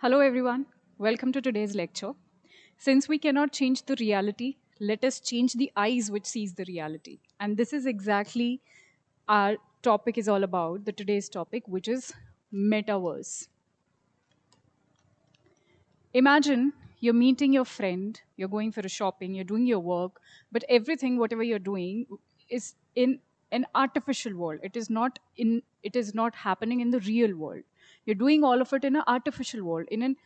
Hello, everyone. Welcome to today's lecture. Since we cannot change the reality, let us change the eyes which sees the reality. And this is exactly our topic is all about, the today's topic, which is metaverse. Imagine you're meeting your friend, you're going for a shopping, you're doing your work, but everything, whatever you're doing, is in an artificial world. It is not happening in the real world. You're doing all of it in an artificial world, in an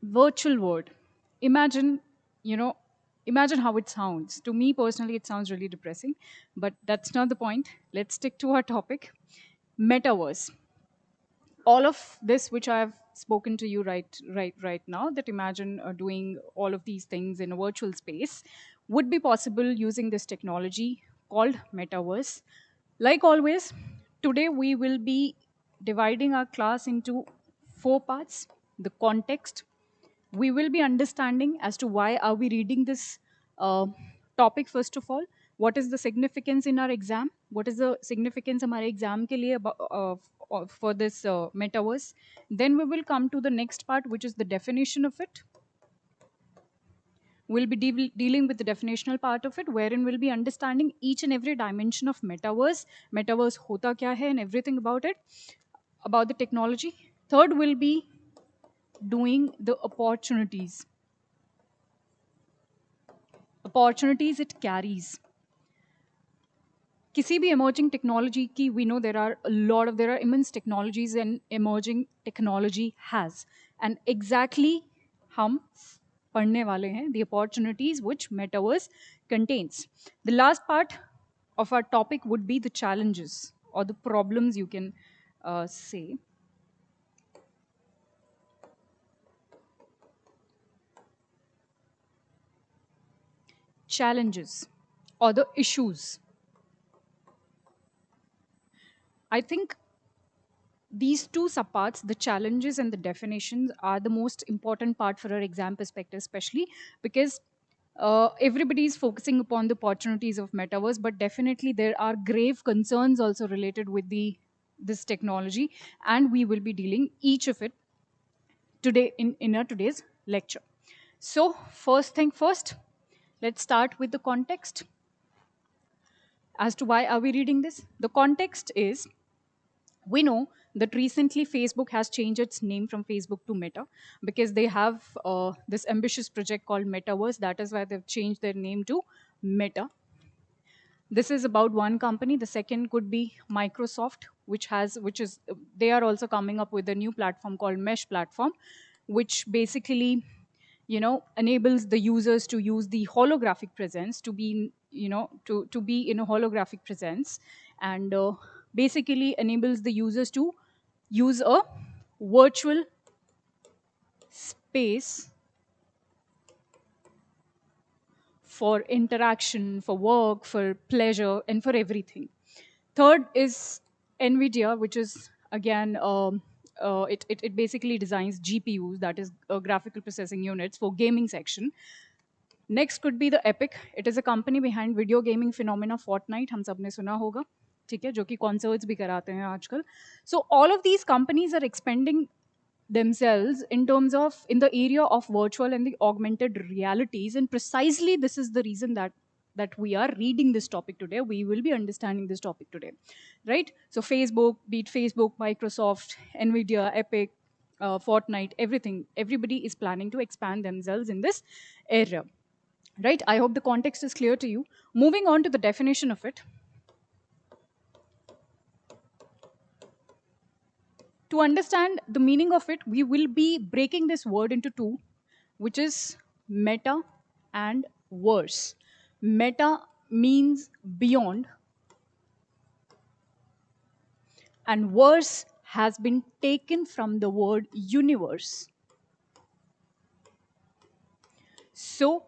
virtual world. Imagine, you know, imagine how it sounds. To me personally, it sounds really depressing, but that's not the point. Let's stick to our topic, metaverse. All of this which I've spoken to you right now, that imagine doing all of these things in a virtual space, would be possible using this technology called metaverse. Like always, today we will be dividing our class into four parts: the context, we will be understanding as to why are we reading this topic. First of all, what is the significance in our exam, what is the significance हमारे exam के लिए for this metaverse. Then we will come to the next part, which is the definition of it. We'll be dealing with the definitional part of it, wherein we'll be understanding each and every dimension of metaverse. Metaverse hota kya hai and everything about it, about the technology. Third, will be doing the opportunities it carries. किसी भी emerging technology की, we know there are immense technologies and emerging technology has, and exactly हम पढ़ने वाले हैं the opportunities which metaverse contains. The last part of our topic would be the challenges or the problems, you can say. Challenges or the issues. I think these two subparts, the challenges and the definitions, are the most important part for our exam perspective, especially because everybody is focusing upon the opportunities of metaverse, but definitely there are grave concerns also related with this technology, and we will be dealing each of it today in our today's lecture. So first thing first, let's start with the context as to why are we reading this. The context is, we know that recently Facebook has changed its name from Facebook to Meta because they have this ambitious project called Metaverse. That is why they've changed their name to Meta. This is about one company. The second could be Microsoft, which is they are also coming up with a new platform called Mesh platform, which basically enables the users to use the holographic presence to be to be in a holographic presence, and basically enables the users to use a virtual space for interaction, for work, for pleasure, and for everything. Third is NVIDIA, which is again it basically designs GPUs, that is graphical processing units for gaming section. Next could be the Epic. It is a company behind video gaming phenomena Fortnite. हम सबने सुना होगा, ठीक है, जो कि concerts भी कराते हैं आजकल. So all of these companies are expanding themselves in terms of in the area of virtual and the augmented realities, and precisely this is the reason that we are reading this topic today. We will be understanding this topic today, right? So Facebook, be it Facebook, Microsoft, NVIDIA, Epic, Fortnite, everybody is planning to expand themselves in this area. Right? I hope the context is clear to you. Moving on to the definition of it. To understand the meaning of it, we will be breaking this word into two, which is meta and verse. Meta means beyond, and verse has been taken from the word universe. So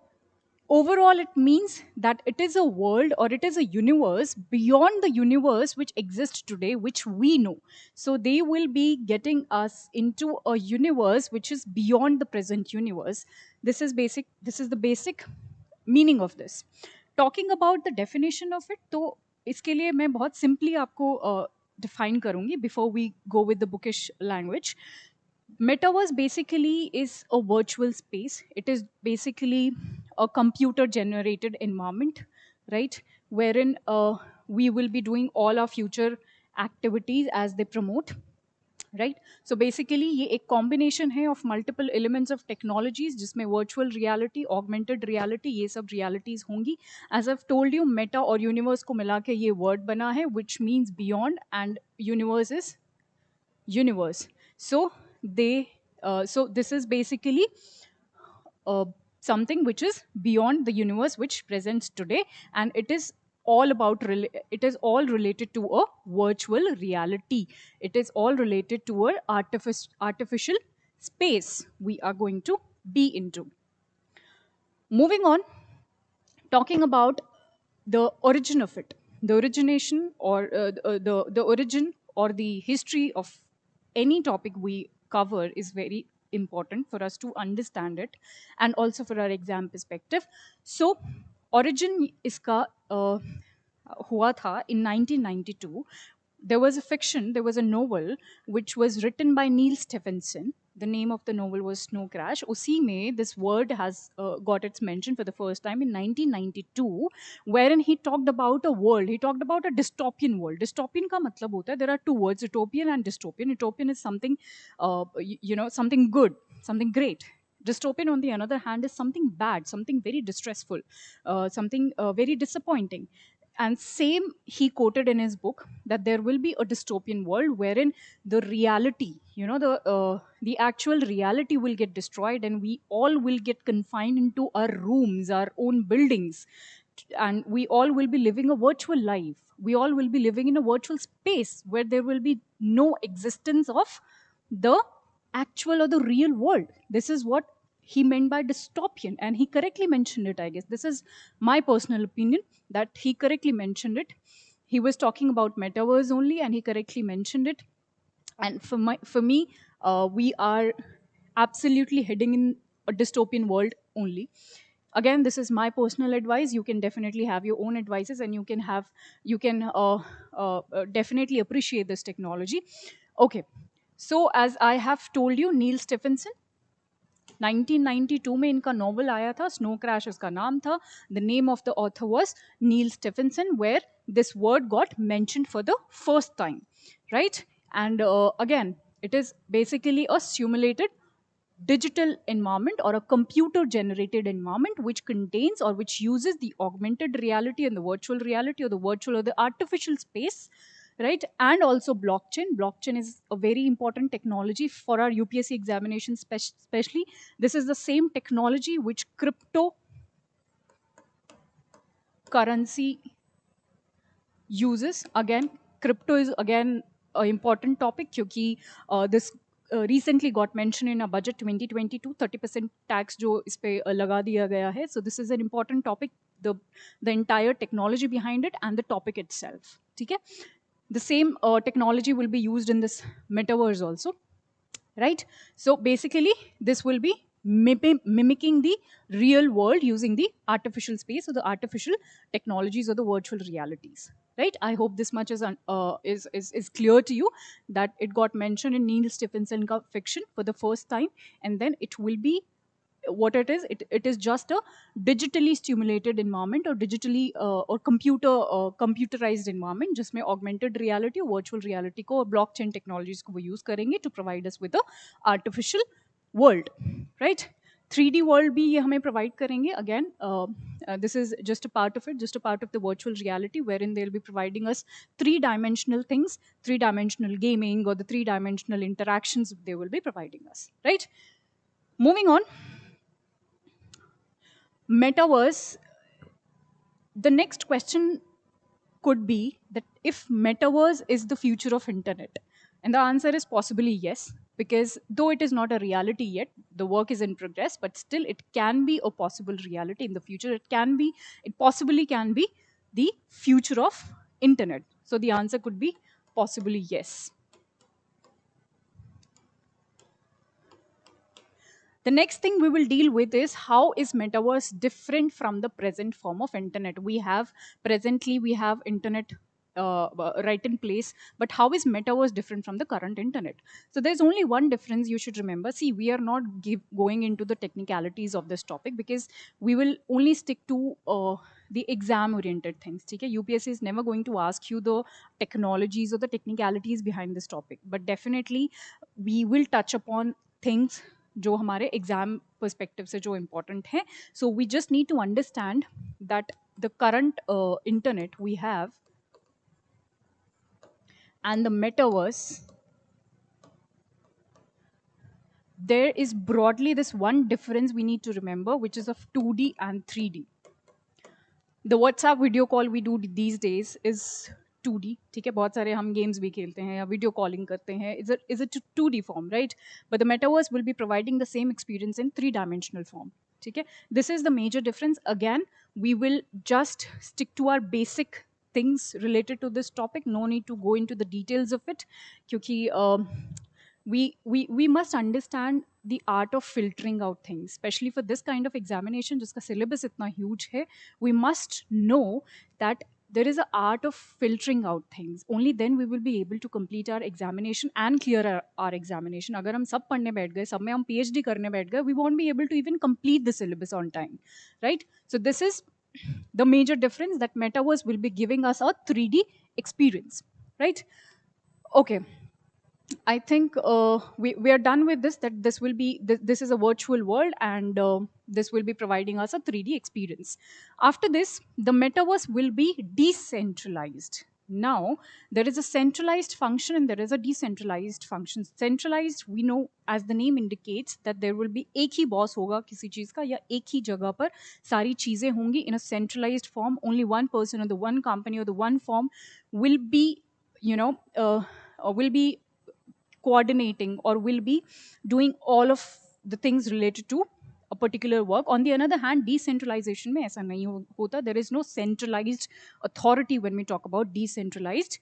overall, it means that it is a world or it is a universe beyond the universe which exists today, which we know. So they will be getting us into a universe which is beyond the present universe. This is basic. This is the basic meaning of this. Talking about the definition of it, तो इसके लिए मैं बहुत simply आपको define करूँगी before we go with the bookish language. Metaverse basically is a virtual space. It is basically a computer generated environment, right? Wherein we will be doing all our future activities as they promote, right? So basically ये एक combination है of multiple elements of technologies जिसमें virtual reality, augmented reality, ये सब realities होंगी. As I've told you, meta और universe को मिला के ये word बना है, which means beyond, and universe is universe. So they so this is basically uh, something which is beyond the universe which presents today, and it is all about it is all related to a virtual reality. It is all related to a artificial space we are going to be into. Moving on, talking about the origin of it, the origination, or the origin or the history of any topic we cover is very important for us to understand it, and also for our exam perspective. So origin iska हुआ था in 1992. There was a fiction, there was a novel which was written by Neil Stephenson. The name of the novel was Snow Crash. उसी में this word has got its mention for the first time in 1992, wherein he talked about a world. He talked about a dystopian world. Dystopian का मतलब होता है, there are two words, utopian and dystopian. Utopian is something, something good, something great. Dystopian, on the other hand, is something bad, something very distressful, something very disappointing. And same he quoted in his book that there will be a dystopian world wherein the reality, the actual reality will get destroyed, and we all will get confined into our rooms, our own buildings, and we all will be living a virtual life. We all will be living in a virtual space where there will be no existence of the actual or the real world. This is what he meant by dystopian, and he correctly mentioned it, I guess. This is my personal opinion, that he correctly mentioned it. He was talking about metaverse only, and he correctly mentioned it. And for me, we are absolutely heading in a dystopian world only. Again, this is my personal advice. You can definitely have your own advices, and you can definitely appreciate this technology. Okay, so as I have told you, Neil Stephenson, 1992 में इनका novel आया था, snow crash उसका नाम था. The name of the author was Neil Stephenson, where this word got mentioned for the first time, right? And again, it is basically a simulated digital environment or a computer generated environment which contains or which uses the augmented reality and the virtual reality, or the virtual or the artificial space, right? And also blockchain is a very important technology for our UPSC examination, especially. This is the same technology which cryptocurrency uses. Again, crypto is again an important topic because this recently got mentioned in a budget 2022, 30% tax जो इस पे लगा दिया गया है. So this is an important topic, the entire technology behind it and the topic itself. ठीक है? The same technology will be used in this metaverse also, right? So basically, this will be mimicking the real world using the artificial space or the artificial technologies or the virtual realities, right? I hope this much is clear to you, that it got mentioned in Neil Stephenson fiction for the first time, and then it will be what it is. It is just a digitally stimulated environment, or digitally or computerized environment जिसमें augmented reality और virtual reality को और blockchain technologies को वो use करेंगे to provide us with a artificial world, right? 3D world भी ये हमें provide करेंगे. Again, this is just a part of it, just a part of the virtual reality, wherein they'll be providing us three-dimensional things, three-dimensional gaming, or the three-dimensional interactions they will be providing us, right? Moving on, metaverse, the next question could be that if metaverse is the future of internet, and the answer is possibly yes, because though it is not a reality yet, the work is in progress, but still it can be a possible reality in the future. It possibly can be the future of internet. So the answer could be possibly yes. The next thing we will deal with is how is metaverse different from the present form of internet. We have internet right in place. But how is metaverse different from the current internet? So there's only one difference you should remember. See, we are not going into the technicalities of this topic, because we will only stick to the exam oriented things. Okay? UPSC is never going to ask you the technologies or the technicalities behind this topic, but definitely we will touch upon things जो हमारे exam perspective से जो important है. So we just need to understand that the current internet we have and the metaverse, there is broadly this one difference we need to remember, which is of 2D and 3D. The WhatsApp video call we do these days is 2D. ठीक है, बहुत सारे हम games भी खेलते हैं या video calling करते हैं. Is it 2D form, right? But the metaverse will be providing the same experience in 3-dimensional form. ठीक है, this is the major difference. Again, we will just stick to our basic things related to this topic. No need to go into the details of it, क्योंकि we must understand the art of filtering out things, especially for this kind of examination जिसका syllabus इतना huge है. We must know that there is an art of filtering out things. Only then we will be able to complete our examination and clear our examination. अगर हम सब पढ़ने बैठ गए, सब में हम PhD करने बैठ गए, we won't be able to even complete the syllabus on time, right? So this is the major difference, that metaverse will be giving us a 3D experience, right? Okay, I think we are done with this, that this will be, this is a virtual world, and this will be providing us a 3D experience. After this, the metaverse will be decentralized. Now, there is a centralized function and there is a decentralized function. Centralized, we know, as the name indicates, that there will be एक ही boss होगा किसी चीज़ का, या एक ही जगह पर सारी चीज़ें होंगी in a centralized form. Only one person or the one company or the one firm will be, will be coordinating or will be doing all of the things related to a particular work. On the other hand, decentralization में ऐसा नहीं होता. There is no centralized authority when we talk about decentralized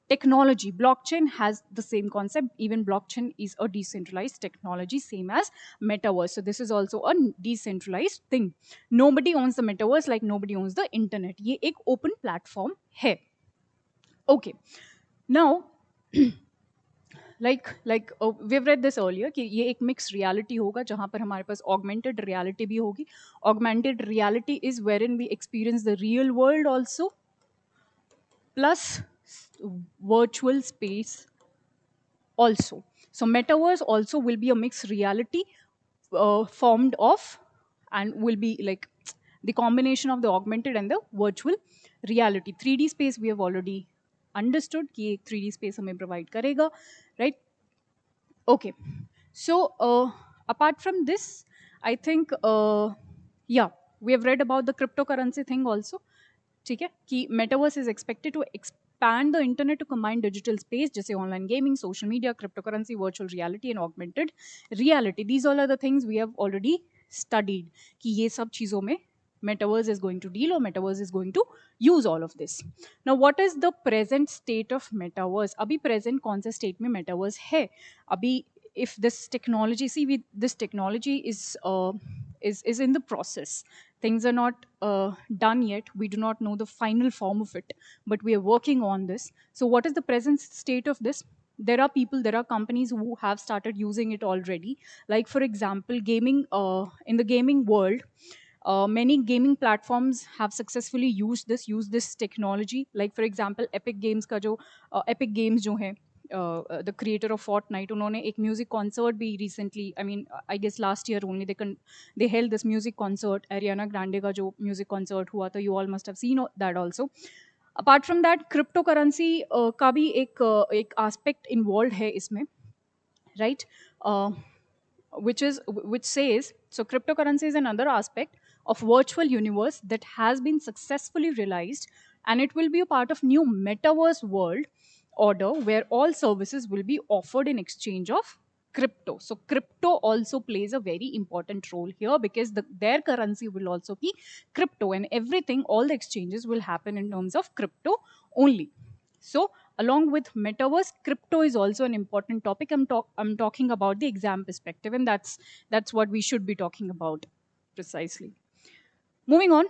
technology. Blockchain has the same concept. Even blockchain is a decentralized technology, same as metaverse. So this is also a decentralized thing. Nobody owns the metaverse like nobody owns the internet. ये एक open platform है. Okay. Now, we've read this earlier कि ये एक mixed reality होगा जहाँ पर हमारे पास augmented reality भी होगी. Augmented reality is wherein we experience the real world also, plus virtual space also. So metaverse also will be a mixed reality formed of, and will be like the combination of the augmented and the virtual reality. 3D space we have already understood कि एक 3D space हमें provide करेगा, right? Okay, so apart from this, I think yeah, we have read about the cryptocurrency thing also. ठीक है, कि metaverse is expected to expand the internet to combine digital space, जैसे online gaming, social media, cryptocurrency, virtual reality, and augmented reality. These all are the things we have already studied. कि ये सब चीज़ों में metaverse is going to deal, or metaverse is going to use all of this. Now, what is the present state of metaverse? अभी present कौन से state में metaverse है? अभी if this technology, see, this technology is in the process. Things are not done yet. We do not know the final form of it, but we are working on this. So what is the present state of this? There are people, there are companies who have started using it already. Like, for example, gaming, in the gaming world, many gaming platforms have successfully used this technology. Like, for example, Epic Games का जो Epic Games जो है, the creator of Fortnite, उन्होंने एक music concert भी recently, I mean, I guess last year only, they held this music concert. Ariana Grande का जो music concert हुआ था, you all must have seen that also. Apart from that, cryptocurrency का भी एक aspect involved है इसमें, right? Which says, so cryptocurrency is another aspect of virtual universe that has been successfully realized, and it will be a part of new metaverse world order where all services will be offered in exchange of crypto. So crypto also plays a very important role here, because their currency will also be crypto, and everything, all the exchanges will happen in terms of crypto only. So along with metaverse, crypto is also an important topic. I'm talking about the exam perspective, and that's what we should be talking about precisely. Moving on.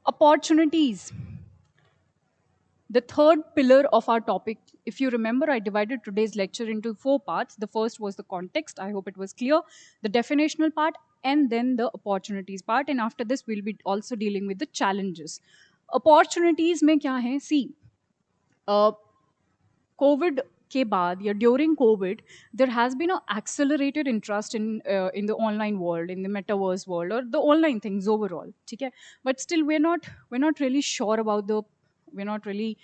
Opportunities. The third pillar of our topic, if you remember, I divided today's lecture into four parts. The first was the context. I hope it was clear. The definitional part, and then the opportunities part. And after this, we'll be also dealing with the challenges. Opportunities में क्या है? See, COVID के बाद या during COVID, there has been an accelerated interest in the online world, in the metaverse world, or the online things overall. ठीक है? But still, we're not really sure about the we're not really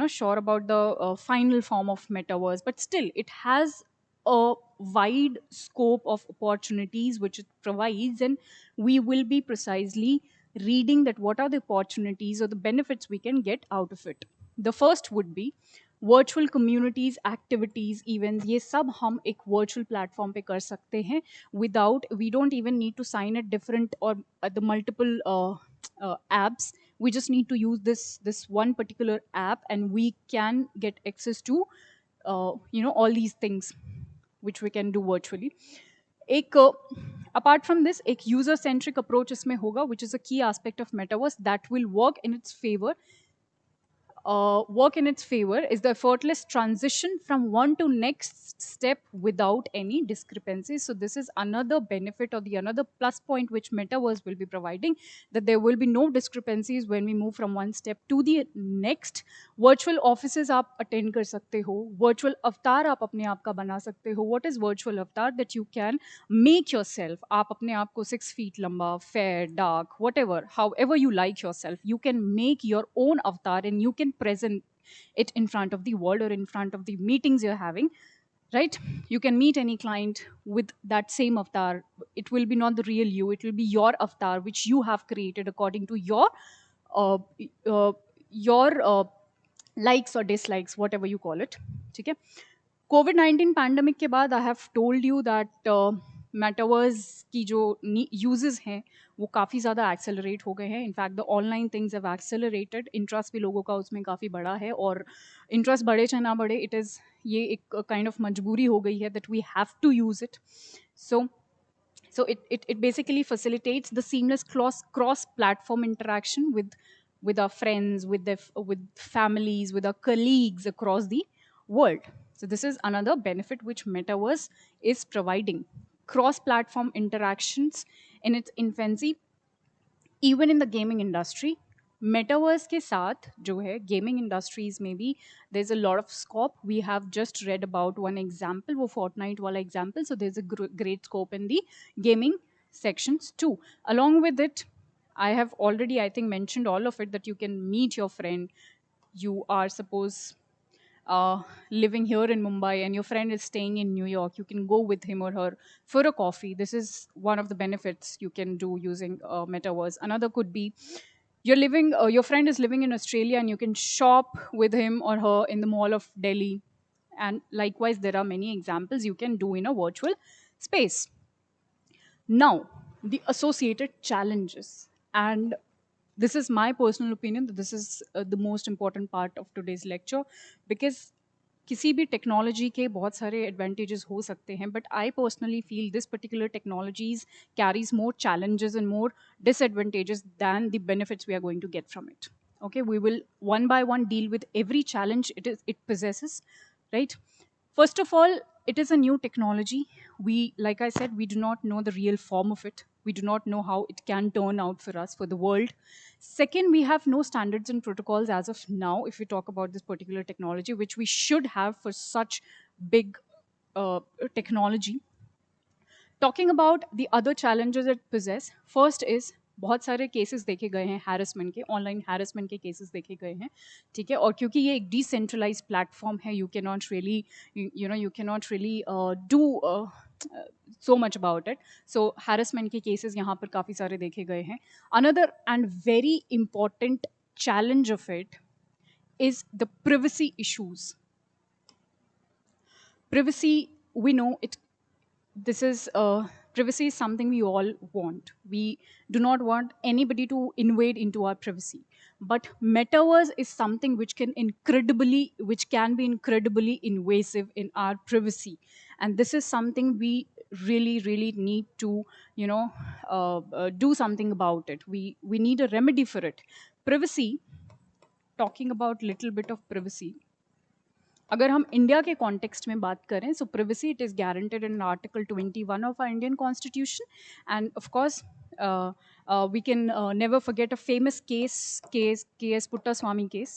sure about the final form of metaverse. But still, it has a wide scope of opportunities which it provides, and we will be precisely reading that what are the opportunities or the benefits we can get out of it. The first would be virtual communities activities events, ये सब हम एक virtual platform पे कर सकते हैं without we don't even need to sign at different और the multiple apps. We just need to use this one particular app, and we can get access to all these things which we can do virtually. एक apart from this, एक user centric approach इसमें होगा, which is a key aspect of metaverse that will work in its favor, is the effortless transition from one to next step without any discrepancies. So this is another benefit or the another plus point which metaverse will be providing, that there will be no discrepancies when we move from one step to the next. Virtual offices आप attend कर सकते हो, virtual avatar आप अपने आप का बना सकते हो. What is virtual avatar? That you can make yourself. आप अपने आप को 6 feet लंबा, fair, dark, whatever, however you like yourself, you can make your own avatar and you can present it in front of the world or in front of the meetings you're having, right? You can meet any client with that same avatar. It will be not the real you, it will be your avatar which you have created according to uh, uh, your likes or dislikes, whatever you call it. ठीक है? COVID-19 pandemic के बाद आई have told you that metaverse की जो uses हैं वो काफ़ी ज़्यादा एक्सेलरेट हो गए हैं. In fact the online things have accelerated. Interest भी लोगों का उसमें काफ़ी बड़ा है, और इंटरेस्ट बढ़े चाहे ना बढ़े, इट इज़ ये एक काइंड ऑफ मजबूरी हो गई है that we have to use इट. So it basically facilitates the seamless cross platform interaction with our friends, with families, with our colleagues across the world. So this is another benefit which metaverse is providing. Cross platform interactions in its infancy, even in the gaming industry. Metaverse के साथ जो है gaming industries में भी there's a lot of scope. We have just read about one example, वो Fortnite वाला example. So there's a great scope in the gaming sections too. Along with it, I have already, I think, mentioned all of it, that you can meet your friend. You are suppose living here in Mumbai and your friend is staying in New York, you can go with him or her for a coffee. This is one of the benefits you can do using metaverse. Another could be your friend is living in Australia and you can shop with him or her in the mall of Delhi. And likewise, there are many examples you can do in a virtual space. Now, the associated challenges. And this is my personal opinion that this is the most important part of today's lecture, because किसी भी technology के बहुत सारे advantages हो सकते हैं, but I personally feel this particular technologies carries more challenges and more disadvantages than the benefits we are going to get from it. Okay, we will one by one deal with every challenge it possesses, right? First of all, it is a new technology. We, like I said, we do not know the real form of it. We do not know how it can turn out for us, for the world. Second, we have no standards and protocols as of now, if we talk about this particular technology, which we should have for such big technology. Talking about the other challenges it possess, first is बहुत सारे cases देखे गए हैं harassment के, online harassment के cases देखे गए हैं, ठीक है? और क्योंकि ये एक डिसेंट्रलाइज प्लेटफॉर्म है, you can not really you can not really do so much about it. So harassment के cases यहाँ पर काफ़ी सारे देखे गए हैं. Another and very important challenge of it is the privacy issues. Privacy, we know it. This is privacy is something we all want. We do not want anybody to invade into our privacy. But metaverse is something which can be incredibly invasive in our privacy, and this is something we really need to do something about it. We need a remedy for it. Privacy, talking about little bit of privacy, अगर हम India के context में बात करें, so privacy it is guaranteed in article 21 of our Indian constitution and of course we can never forget a famous case K.S. Puttaswamy case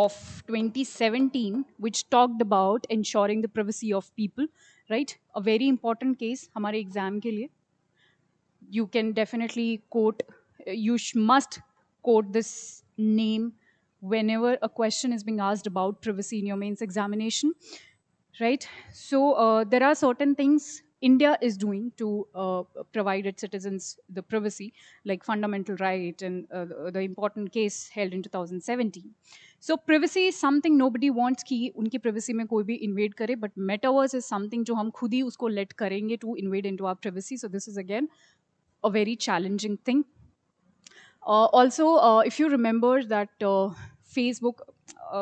of 2017, which talked about ensuring the privacy of people, right? A very important case हमारे exam के लिए. You can definitely quote, must quote this name whenever a question is being asked about privacy in your mains examination, right? So there are certain things India is doing to provide its citizens the privacy, like fundamental right and the important case held in 2017. So privacy is something nobody wants कि उनकी privacy में कोई भी invade करे, but metaverse is something जो हम खुद ही उसको let करेंगे to invade into our privacy. So this is again a very challenging thing. Also, if you remember that Facebook,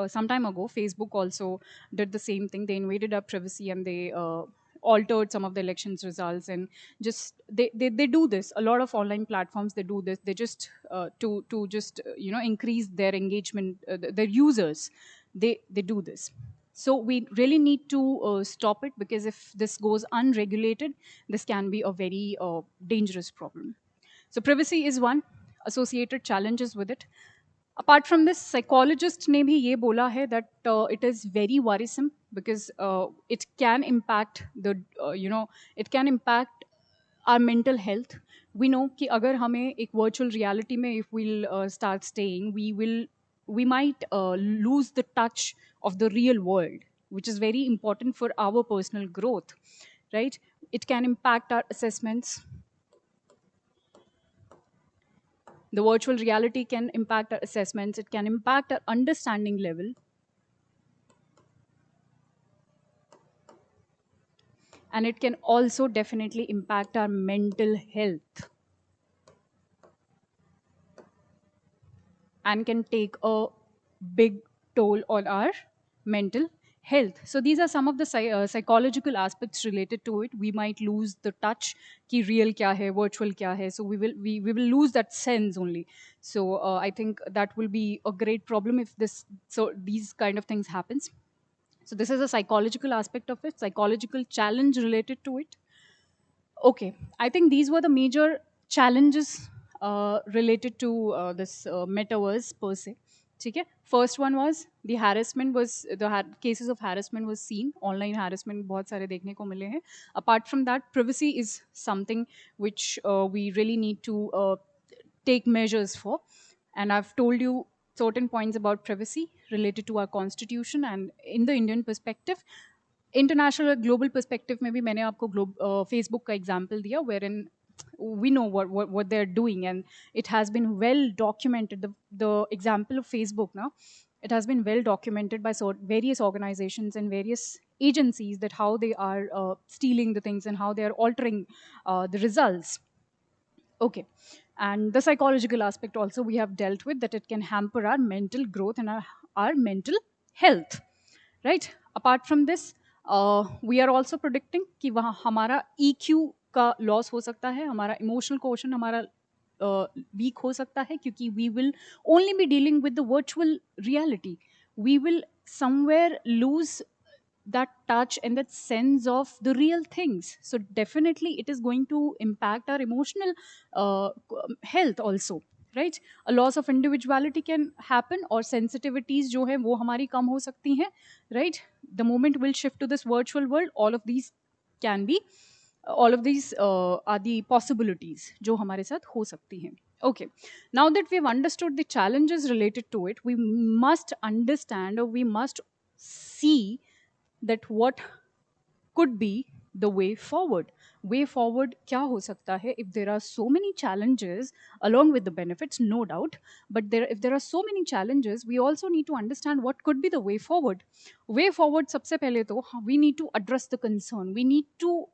some time ago, Facebook also did the same thing. They invaded our privacy and they altered some of the elections results, and just they do this. A lot of online platforms they do this. They just to just increase their engagement, their users. They do this. So we really need to stop it, because if this goes unregulated, this can be a very dangerous problem. So privacy is one, associated challenges with it. Apart from this, psychologist ने भी ये बोला है that it is very worrisome, because it can impact it can impact our mental health. We know कि अगर हमें एक virtual reality में if we'll start staying, we might lose the touch of the real world, which is very important for our personal growth, right? It can impact our assessments. The virtual reality can impact our assessments, it can impact our understanding level, and it can also definitely impact our mental health and can take a big toll on our mental health. So these are some of the psychological aspects related to it. We might lose the touch ki real kya hai, virtual kya hai. So we will lose that sense only. So I think that will be a great problem if these kind of things happens. So this is a psychological aspect of it, psychological challenge related to it. Okay, I think these were the major challenges related to this metaverse per se. ठीक है. First one was the harassment was cases of harassment was seen. Online harassment बहुत सारे देखने को मिले हैं. Apart from that, privacy is something which we really need to take measures for. And I've told you certain points about privacy related to our constitution and in the Indian perspective. International global perspective में भी मैंने आपको Facebook का example दिया, wherein we know what they're doing, and it has been well documented. The example of Facebook now, it has been well documented by various organizations and various agencies that how they are stealing the things and how they are altering the results. Okay. And the psychological aspect also we have dealt with, that it can hamper our mental growth and our mental health, right? Apart from this, we are also predicting कि वहाँ हमारा EQ का loss हो सकता है, हमारा emotional quotient हमारा weak हो सकता है, क्योंकि we will only be dealing with the virtual reality. We will somewhere lose that touch and that sense of the real things. So definitely it is going to impact our emotional health also, right? A loss of individuality can happen, or sensitivities जो है वो हमारी कम हो सकती हैं, right? The moment we'll shift to this virtual world, all of these are the possibilities जो हमारे साथ हो सकती हैं. Okay, now that we've understood the challenges related to it, we must understand, or we must see that what could be the way forward. Way forward क्या हो सकता है if there are so many challenges along with the benefits, no doubt, but if there are so many challenges, we also need to understand what could be the way forward. Way forward सबसे पहले तो we need to address the concern. We need to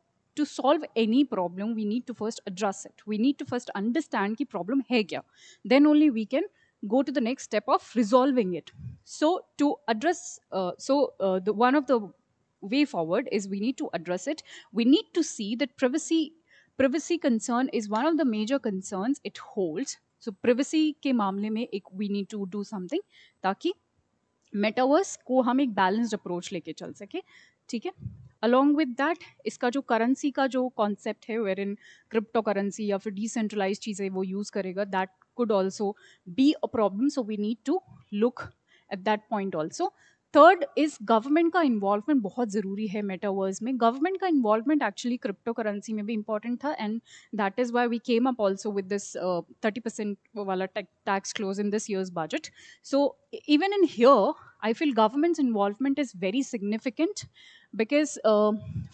solve any problem, we need to first address it. We need to first understand कि problem है क्या. Then only we can go to the next step of resolving it. So to address, the one of the way forward is we need to address it. We need to see that privacy privacy concern is one of the major concerns it holds. So privacy के मामले में एक we need to do something ताकि metaverse को हम एक balanced approach लेके चल सके, ठीक है। अलॉन्ग विद दैट, इसका जो करेंसी का जो कॉन्सेप्ट है, वेर इन क्रिप्टो करेंसी या फिर डिसेंट्रलाइज चीज़ें वो यूज़ करेगा, that could also be a problem, so we need to look at that point also. Third is government का इन्वॉल्वमेंट बहुत ज़रूरी है मेटावर्स में। गवर्नमेंट का इन्वॉल्वमेंट एक्चुअली क्रिप्टो करेंसी में भी इंपॉर्टेंट था, and that is why we came up also with this 30% वाला tax clause in this year's budget. So even in here, I feel government's involvement is very significant because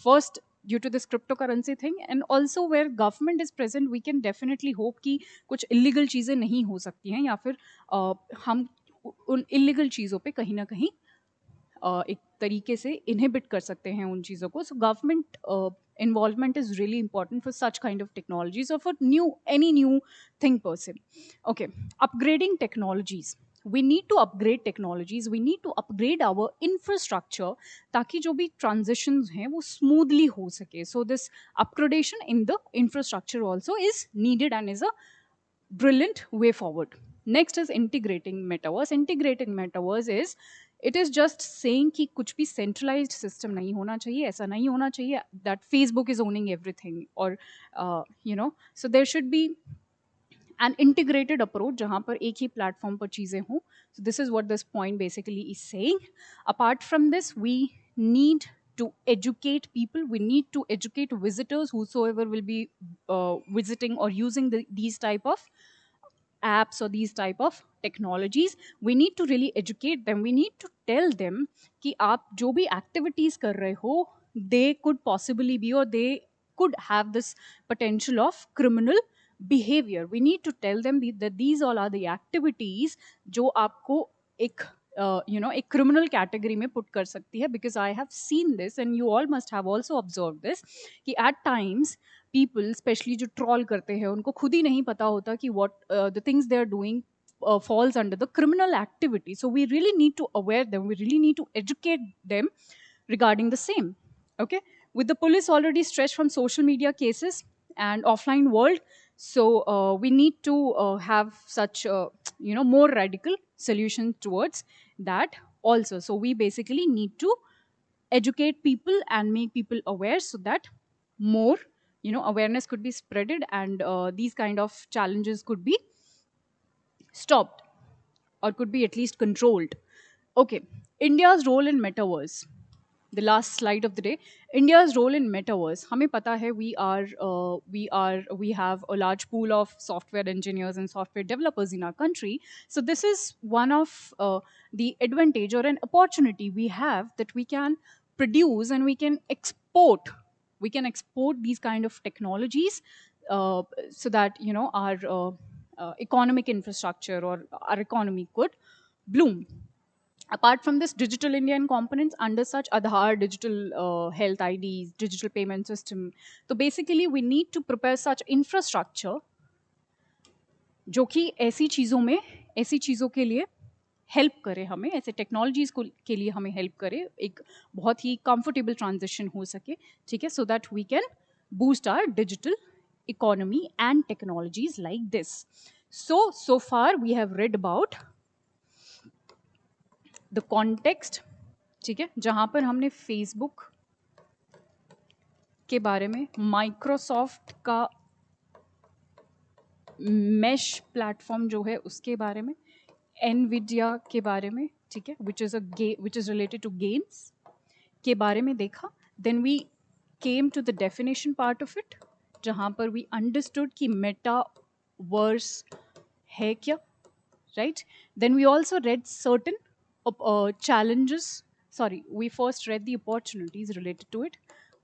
first, due to this cryptocurrency thing, and also where government is present, we can definitely hope कि कुछ illegal चीज़ें नहीं हो सकती हैं, या फिर हम उन illegal चीज़ों पे कहीं ना कहीं एक तरीके से इनहिबिट कर सकते हैं उन चीज़ों को. So government involvement is really important for such kind of technologies or for any new thing per se. Okay, upgrading technologies. We need to upgrade technologies. We need to upgrade our infrastructure ताकि जो भी transitions हैं वो smoothly हो सके. So this upgradation in the infrastructure also is needed and is a brilliant way forward. Next is integrating metaverse. Integrating metaverse is, it is just saying कि कुछ भी centralized system नहीं होना चाहिए, ऐसा नहीं होना चाहिए that Facebook is owning everything, or so there should be an integrated approach जहाँ पर एक ही platform पर चीज़ें हों. So this is what this point basically is saying. Apart from this, we need to educate people. We need to educate visitors, whosoever will be visiting or using these type of apps or these type of technologies. We need to really educate them. We need to tell them कि आप जो भी activities कर रहे हो, they could possibly be, or they could have this potential of criminal behavior. We need to tell them that these all are the activities जो आपको एक एक criminal category में put कर सकती है. Because I have seen this and you all must have also observed this कि at times people, especially जो troll करते हैं, उनको खुद ही नहीं पता होता कि what the things they are doing falls under the criminal activity. So we really need to aware them. We really need to educate them regarding the same. Okay, with the police already stretched from social media cases and offline world, so we need to have such more radical solution towards that also. So we basically need to educate people and make people aware so that more awareness could be spreaded, and these kind of challenges could be stopped or could be at least controlled. Okay, India's role in metaverse. The last slide of the day. India's role in metaverse. हमें पता है we have a large pool of software engineers and software developers in our country. So this is one of the advantage or an opportunity we have, that we can produce and we can export. We can export these kind of technologies so that our economic infrastructure or our economy could bloom. Apart from this, digital Indian components under such Aadhaar, digital health IDs, digital payment system. So basically, we need to prepare such infrastructure जो कि ऐसी चीज़ों के लिए help करे हमें, ऐसे technologies को के लिए हमें हेल्प करे, एक बहुत ही कंफर्टेबल ट्रांजिशन हो सके, ठीक है, so that we can boost our digital economy and technologies like this. So far we have read about the context, ठीक है, जहाँ पर हमने फेसबुक के बारे में, माइक्रोसॉफ्ट का मेश प्लेटफॉर्म जो है उसके बारे में, एनविडिया के बारे में, ठीक है, which is related to games के बारे में देखा. Then we came to the definition part of it, जहाँ पर वी अंडरस्टूड कि मेटावर्स है क्या, right? Then we also read certain challenges. Sorry, we first read the opportunities related to it.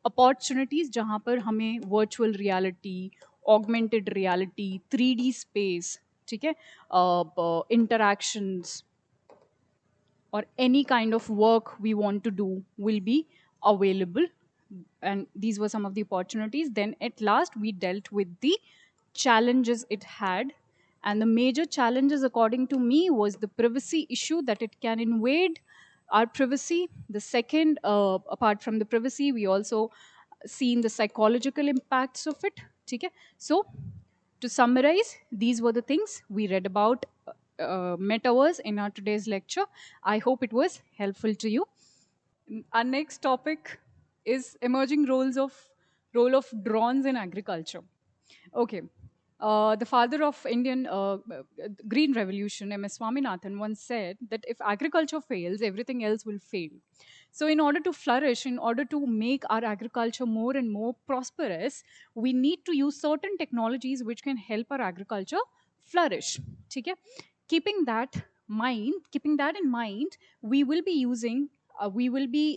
Opportunities जहाँ पर हमें virtual reality, augmented reality, 3D space, ठीक है, interactions or any kind of work we want to do will be available, and these were some of the opportunities. Then at last we dealt with the challenges it had, and the major challenges according to me was the privacy issue, that it can invade our privacy. The second, apart from the privacy, we also seen the psychological impacts of it, ठीक है. So to summarize, these were the things we read about metaverse in our today's lecture. I hope it was helpful to you. Our next topic is emerging role of drones in agriculture. Okay. The father of Indian Green Revolution, M.S. Swaminathan, once said that if agriculture fails, everything else will fail. So, in order to flourish, in order to make our agriculture more and more prosperous, we need to use certain technologies which can help our agriculture flourish. ठीक है? Keeping that in mind, we will be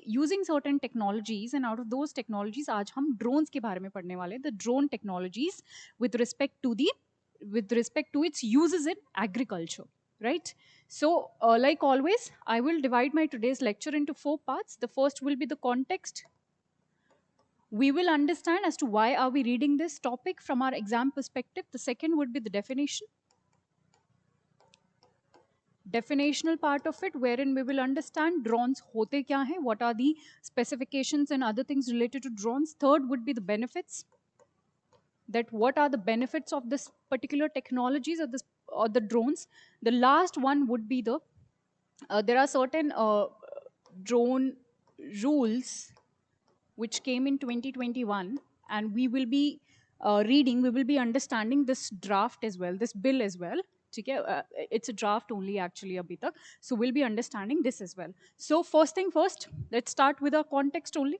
using certain technologies, and out of those technologies आज हम drones के बारे में पढ़ने वाले हैं, the drone technologies with respect to its uses in agriculture, right? So like always, I will divide my today's lecture into 4 parts. The first will be the context. We will understand as to why are we reading this topic from our exam perspective. The second would be the definitional part of it, wherein we will understand drones hote kya hai, what are the specifications and other things related to drones. Third would be the benefits, that what are the benefits of this particular technologies or the drones. The last one would be there are certain drone rules which came in 2021, and we will be we will be understanding this draft as well, this bill as well. ठीक है? It's a draft only actually abhi tak. So we'll be understanding this as well. So first thing first, let's start with our context only.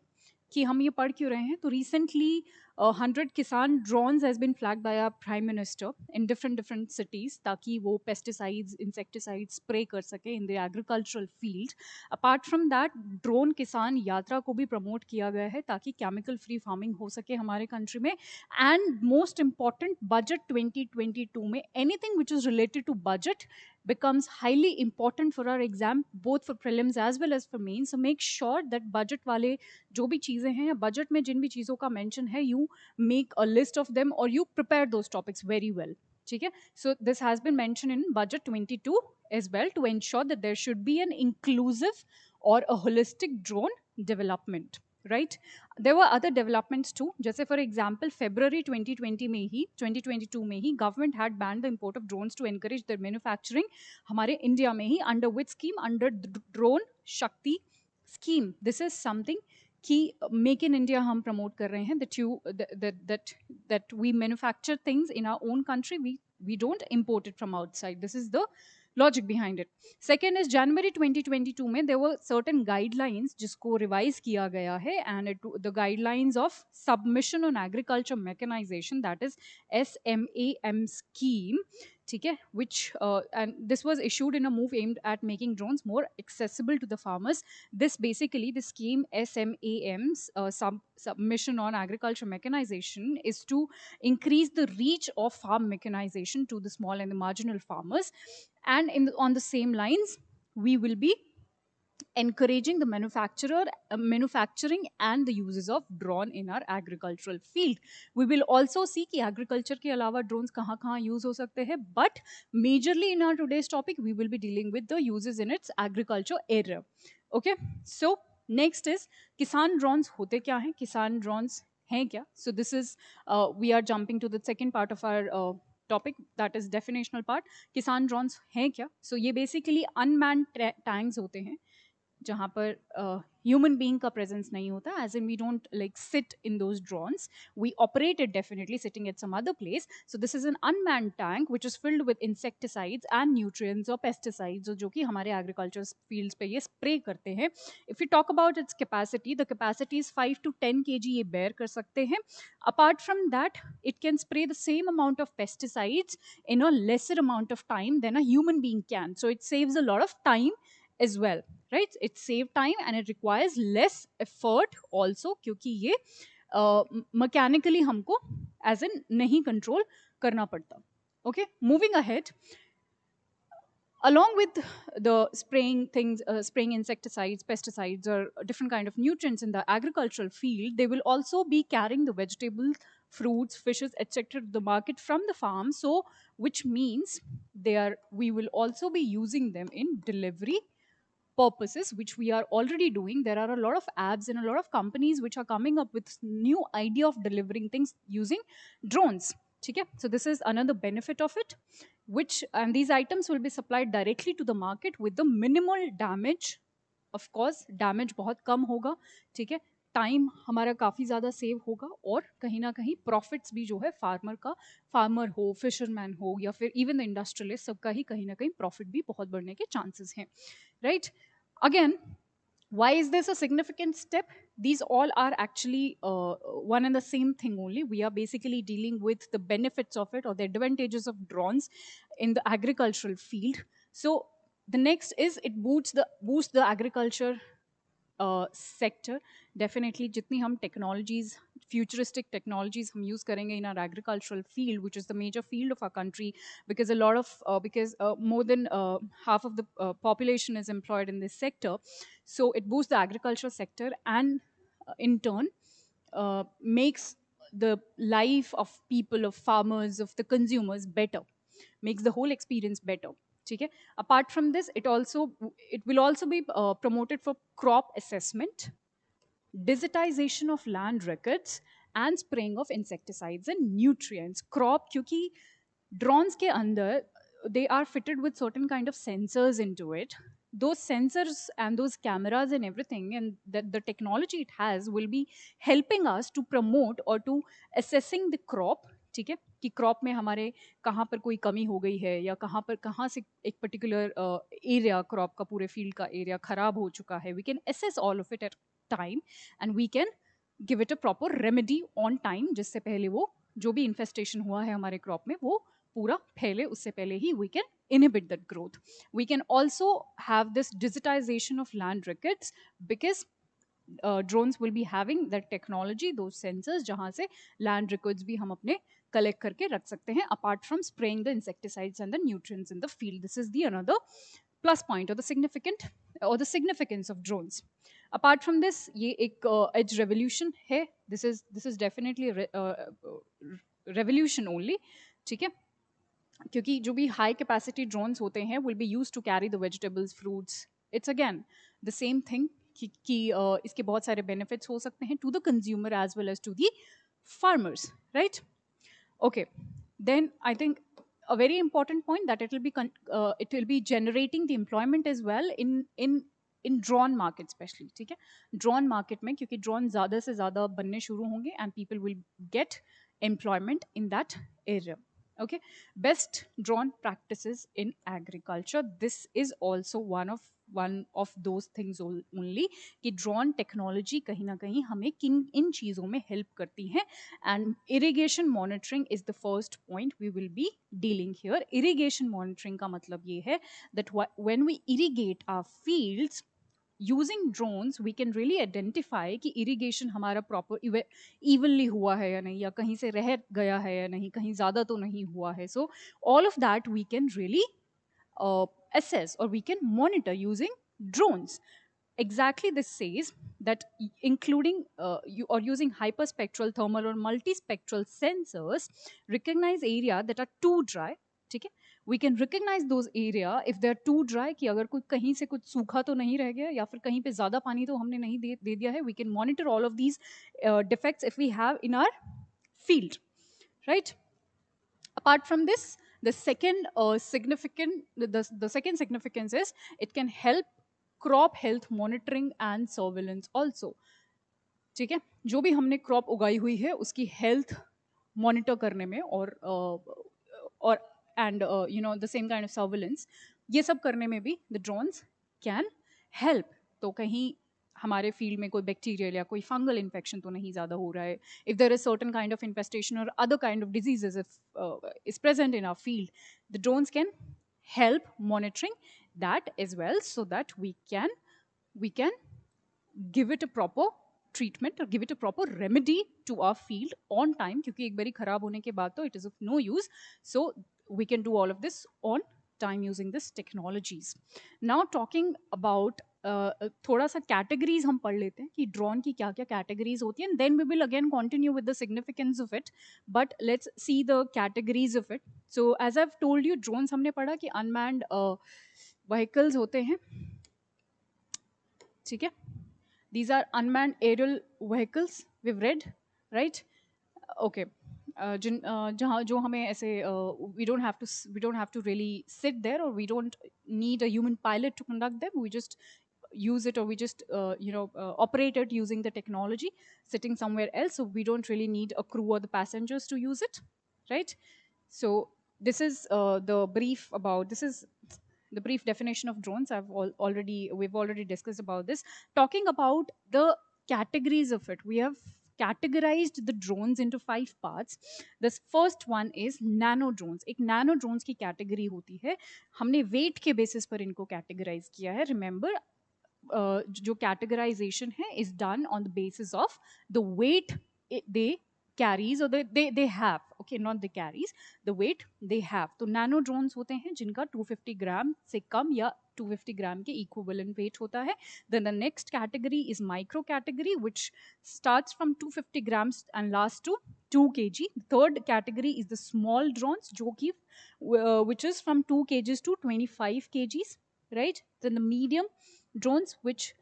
कि हम ये पढ़ क्यों रहे हैं. तो recently 100 किसान drones has been flagged by our prime minister in different cities ताकि वो pesticides, insecticides spray कर सके in the agricultural field. Apart from that, drone किसान यात्रा को भी promote किया गया है ताकि chemical free farming हो सके हमारे country में. And most important, budget 2022 में anything which is related to budget becomes highly important for our exam, both for prelims as well as for mains. So make sure that budget वाले जो भी चीज़ें हैं, budget में जिन भी चीज़ों का mention है, you make a list of them or you prepare those topics very well. ठीक है? So this has been mentioned in budget 22 as well to ensure that there should be an inclusive or a holistic drone development. Right? There were other developments too. जैसे for example, February 2022 में ही government had banned the import of drones to encourage their manufacturing हमारे India में ही, under which scheme? Under the Drone Shakti scheme. This is something कि make in India हम promote कर रहे हैं, that we manufacture things in our own country, we don't import it from outside. This is the logic behind it. Second is January 2022 में there were certain guidelines जिसको revise किया गया है, and the guidelines of submission on agriculture mechanization, that is SMAM scheme, ठीक है, which and this was issued in a move aimed at making drones more accessible to the farmers. This basically, the scheme SMAM's submission on agriculture mechanization is to increase the reach of farm mechanization to the small and the marginal farmers. And on the same lines, we will be encouraging the manufacturing and the uses of drone in our agricultural field. We will also see कि agriculture के अलावा drones कहाँ use हो सकते हैं, but majorly in our today's topic we will be dealing with the uses in its agriculture area. Okay, so next is किसान drones होते क्या हैं, किसान drones हैं क्या. So this is we are jumping to the second part of our topic, that is definitional part. किसान drones हैं क्या. So ये basically unmanned tanks होते हैं जहाँ पर human being का presence नहीं होता, as in we don't like sit in those drones. We operate it definitely sitting at some other place. So this is an unmanned tank which is filled with insecticides and nutrients or pesticides, जो कि हमारे agriculture fields पे ये spray करते हैं. If we talk about its capacity, the capacity is 5 to 10 kg ये bear कर सकते हैं. Apart from that, it can spray the same amount of pesticides in a lesser amount of time than a human being can. So it saves a lot of time as well, right? It saves time and it requires less effort also, क्योंकि ये mechanically हमको as in नहीं control करना पड़ता. Okay, moving ahead. Along with the spraying things, spraying insecticides, pesticides, or different kind of nutrients in the agricultural field, they will also be carrying the vegetables, fruits, fishes, etc. to the market from the farm. So, which means we will also be using them in delivery purposes, which we are already doing. There are a lot of apps and a lot of companies which are coming up with new idea of delivering things using drones. Okay? So this is another benefit of it, which and these items will be supplied directly to the market with the minimal damage. Of course damage बहुत कम होगा, ठीक है, time हमारा काफ़ी ज़्यादा save होगा, और कहीं ना कहीं प्रॉफिट्स भी जो है फार्मर का, फार्मर हो, फिशरमैन हो, या फिर इवन द इंडस्ट्रियलिस्ट, सबका ही कहीं ना कहीं प्रॉफिट भी बहुत बढ़ने के चांसेस हैं, right. Again, why is this a significant step? These all are actually one and the same thing only. We are basically dealing with the benefits of it or the advantages of drones in the agricultural field. So the next is it boosts the agriculture sector. Definitely जितनी हम technologies, futuristic technologies हम use करेंगे in our agricultural field, which is the major field of our country, because a lot of because more than half of the population is employed in this sector. So it boosts the agriculture sector, and in turn makes the life of people, of farmers, of the consumers better, makes the whole experience better. ठीक है. Apart from this, it will also be promoted for crop assessment, digitization of land records, and spraying of insecticides and nutrients. Crop, क्योंकि drones के अंदर they are fitted with certain kind of sensors into it. Those sensors and those cameras and everything, and the technology it has will be helping us to promote or to assessing the crop. ठीक है, कि crop में हमारे कहाँ पर कोई कमी हो गई है, या कहाँ से एक पर्टिकुलर एरिया, क्रॉप का पूरे फील्ड का एरिया खराब हो चुका है. We can assess all of it at time, and we can give it a proper remedy on time, जिससे पहले वो जो भी इन्फेस्टेशन हुआ है हमारे क्रॉप में वो पूरा फैले, उससे पहले ही we can inhibit that growth. We can also have this digitization of land records, because drones will be having that technology, those sensors, जहाँ से land records भी हम अपने collect करके रख सकते हैं, apart from spraying the insecticides and the nutrients in the field. This is the another plus point, or the significance of drones. Apart from this, ये एक edge revolution है. This is definitely revolution only, ठीक है, क्योंकि जो भी high capacity drones होते हैं will be use to carry the vegetables, fruits. It's again the same thing कि इसके बहुत सारे बेनिफिट्स हो सकते हैं to the consumer as well as to the farmers, right. Okay, then I think a very important point that it will be generating the employment as well in drone market especially. ठीक है, drone market में क्योंकि drone ज़्यादा से ज़्यादा बनने शुरू होंगे and people will get employment in that area. Okay, best drone practices in agriculture. This is also one of those things only कि ड्रोन टेक्नोलॉजी कहीं ना कहीं हमें किन इन चीज़ों में हेल्प करती है. And irrigation monitoring is the first point we will be dealing here. Irrigation monitoring का मतलब ये है that when we irrigate our fields using drones we can really identify कि इरिगेशन हमारा प्रॉपर इवनली हुआ है या नहीं, या कहीं से रह गया है या नहीं, कहीं ज़्यादा तो नहीं हुआ है. So all of that we can really assess or we can monitor using drones. Exactly, this says that including using hyperspectral, thermal or multispectral sensors recognize area that are too dry. ठीक है, we can recognize those area if they are too dry, कि अगर कोई कहीं से कुछ सूखा तो नहीं रह गया, या फिर कहीं पे ज़्यादा पानी तो हमने नहीं दे दिया है. We can monitor all of these defects if we have in our field, right. Apart from this, the second second significance is it can help crop health monitoring and surveillance also. ठीक है, जो भी हमने crop उगाई हुई है उसकी health monitor करने में और and you know the same kind of surveillance, ये सब करने में भी द ड्रोन्स कैन हेल्प. तो कहीं हमारे फील्ड में कोई बैक्टीरियल या कोई फंगल इन्फेक्शन तो नहीं ज़्यादा हो रहा है. If there is certain kind of infestation और other kind of diseases is present in our field, the drones can help monitoring that as well, so that we can give it a proper treatment or give it a proper remedy to our field on time, क्योंकि एक बारी खराब होने के बाद तो it is of no use. So we can do all of this on time using this technologies. Now talking about थोड़ा सा कैटेगरीज हम पढ़ लेते हैं कि ड्रोन की क्या क्या कैटेगरीज होती हैं, then we will again continue with the significance of it, but let's see the categories of it. So as I have told you, drones हमने पढ़ा कि अनमैन्ड व्हीकल्स होते हैं, ठीक है. These are unmanned aerial vehicles, we've read, right? Okay. जहाँ जो हमें ऐसे we don't have to really sit there, or we don't need a human pilot to conduct them. We just use it, or we just operate it using the technology sitting somewhere else, so we don't really need a crew or the passengers to use it, right? So this is this is the brief definition of drones. We've already discussed about this. Talking about the categories of it, we have categorized the drones into 5 parts. The first one is nano drones. एक nano drones की category होती है. हमने weight के basis पर इनको categorize किया है. Remember, जो categorization है is done on the basis of the weight they carries, or they have, okay, not the carries, the weight they have. तो nano drones होते हैं जिनका 250 ग्राम से कम या 250 ग्राम के equivalent weight होता है. Then the next category is micro category, which starts from 250 grams and lasts to 2 kg. Third category is the small drones, जो कि which is from 2 kgs to 25 kgs, right? Then the medium drones, which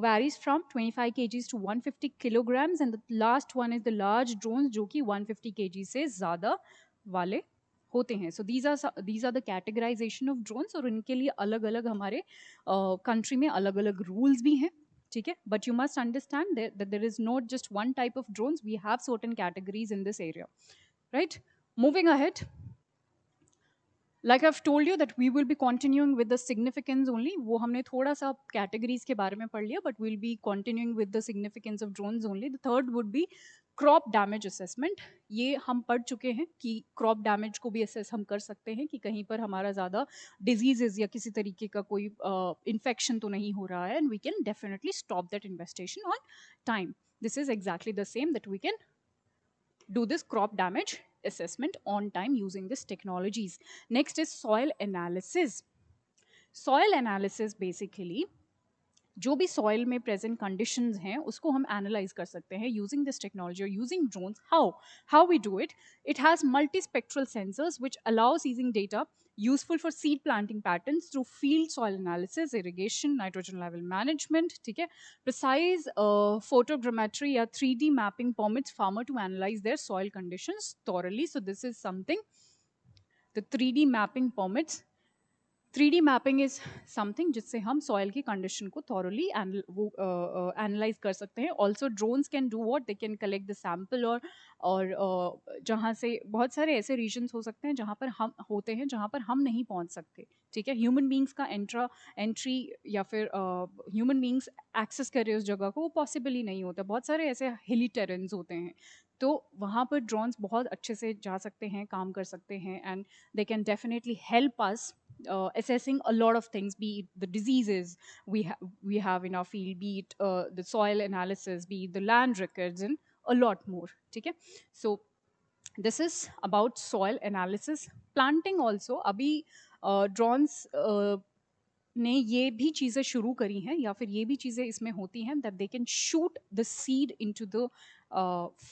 varies from 25 kgs to 150 kilograms, and the last one is the large drones, जो कि 150 kg से ज़्यादा वाले होते हैं. So these are the categorization of drones, और इनके लिए अलग अलग हमारे country में अलग अलग rules भी हैं, ठीक है? But you must understand that there is not just one type of drones. We have certain categories in this area, right? Moving ahead, like I've told you that we will be continuing with the significance only. वो हमने थोड़ा सा categories के बारे में पढ़ लिया, but we'll be continuing with the significance of drones only. The third would be crop damage assessment. ये हम पढ़ चुके हैं कि crop damage को भी assess हम कर सकते हैं कि कहीं पर हमारा ज़्यादा diseases या किसी तरीके का कोई infection तो नहीं हो रहा है, and we can definitely stop that infestation on time. This is exactly the same, that we can do this crop damage assessment on time using these technologies. Next is soil analysis. Soil analysis basically जो भी soil में present conditions हैं उसको हम analyse कर सकते हैं using this technology और using drones. How we do it? It has multi spectral sensors which allow seizing data useful for seed planting patterns through field soil analysis, irrigation, nitrogen level management, ठीक है? Precise photogrammetry या 3D mapping permits farmer to analyze their soil conditions thoroughly. So this is something, the 3D mapping permits. 3D mapping is something जिससे हम soil की condition को thoroughly analyse कर सकते हैं. Also drones can do what, they can collect the sample, और जहाँ से बहुत सारे ऐसे रीजन्स हो सकते हैं जहाँ पर हम होते हैं जहाँ पर हम नहीं पहुँच सकते, ठीक है? ह्यूमन बींग्स का एंट्री या फिर ह्यूमन बींग्स एक्सेस करे उस जगह को, वो पॉसिबल ही नहीं होता. बहुत सारे ऐसे हिली टेरेन्स होते हैं, तो वहाँ पर ड्रोन्स बहुत अच्छे से जा सकते हैं, काम कर सकते हैं, and they can definitely help us assessing a lot of things, be it the diseases we have in our field, be it the soil analysis, be it the land records, and a lot more. Okay, so this is about soil analysis. Planting also, abhi drones ने ये भी चीज़ें शुरू करी हैं, या फिर ये भी चीज़ें इसमें होती हैं, that they can shoot the seed into the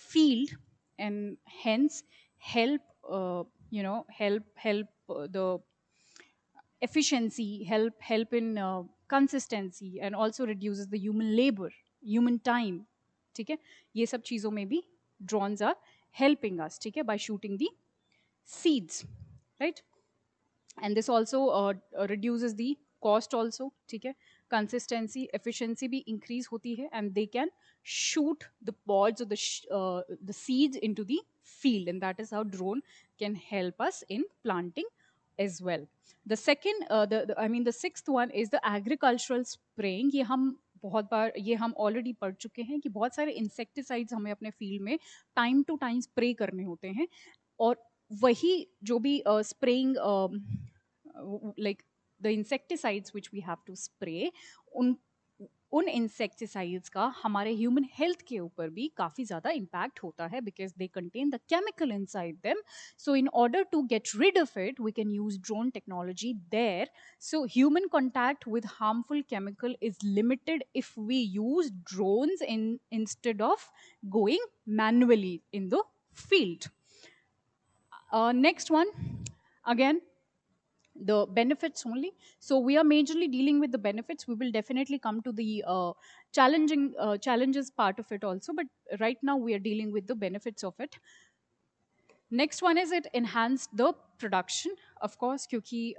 field and hence help the efficiency, help in consistency, and also reduces the human labor, human time. ठीक है? ये सब चीज़ों में भी drones are helping us, ठीक है, by shooting the seeds, right? And this also reduces the cost also, ठीक है? Consistency, efficiency भी increase होती है, and they can shoot the pods or the seeds into the field, and that is how drone can help us in planting as well. The second, the sixth one is the agricultural spraying. ये हम बहुत बार, ये हम already पढ़ चुके हैं कि बहुत सारे इंसेक्टिसाइड्स हमें अपने फील्ड में टाइम टू टाइम स्प्रे करने होते हैं, और वही जो भी spraying like the insecticides which we have to spray, उन इंसेक्टिसाइड्स का हमारे ह्यूमन हेल्थ के ऊपर भी काफ़ी ज़्यादा इम्पैक्ट होता है, because they contain the chemical inside them. So in order to get rid of it, we can use drone technology there. So human contact with harmful chemical is limited if we use drones instead of going manually in the field. Next one, again, the benefits only. So we are majorly dealing with the benefits. We will definitely come to the challenges part of it also, but right now we are dealing with the benefits of it. Next one is it enhanced the production, of course, क्योंकि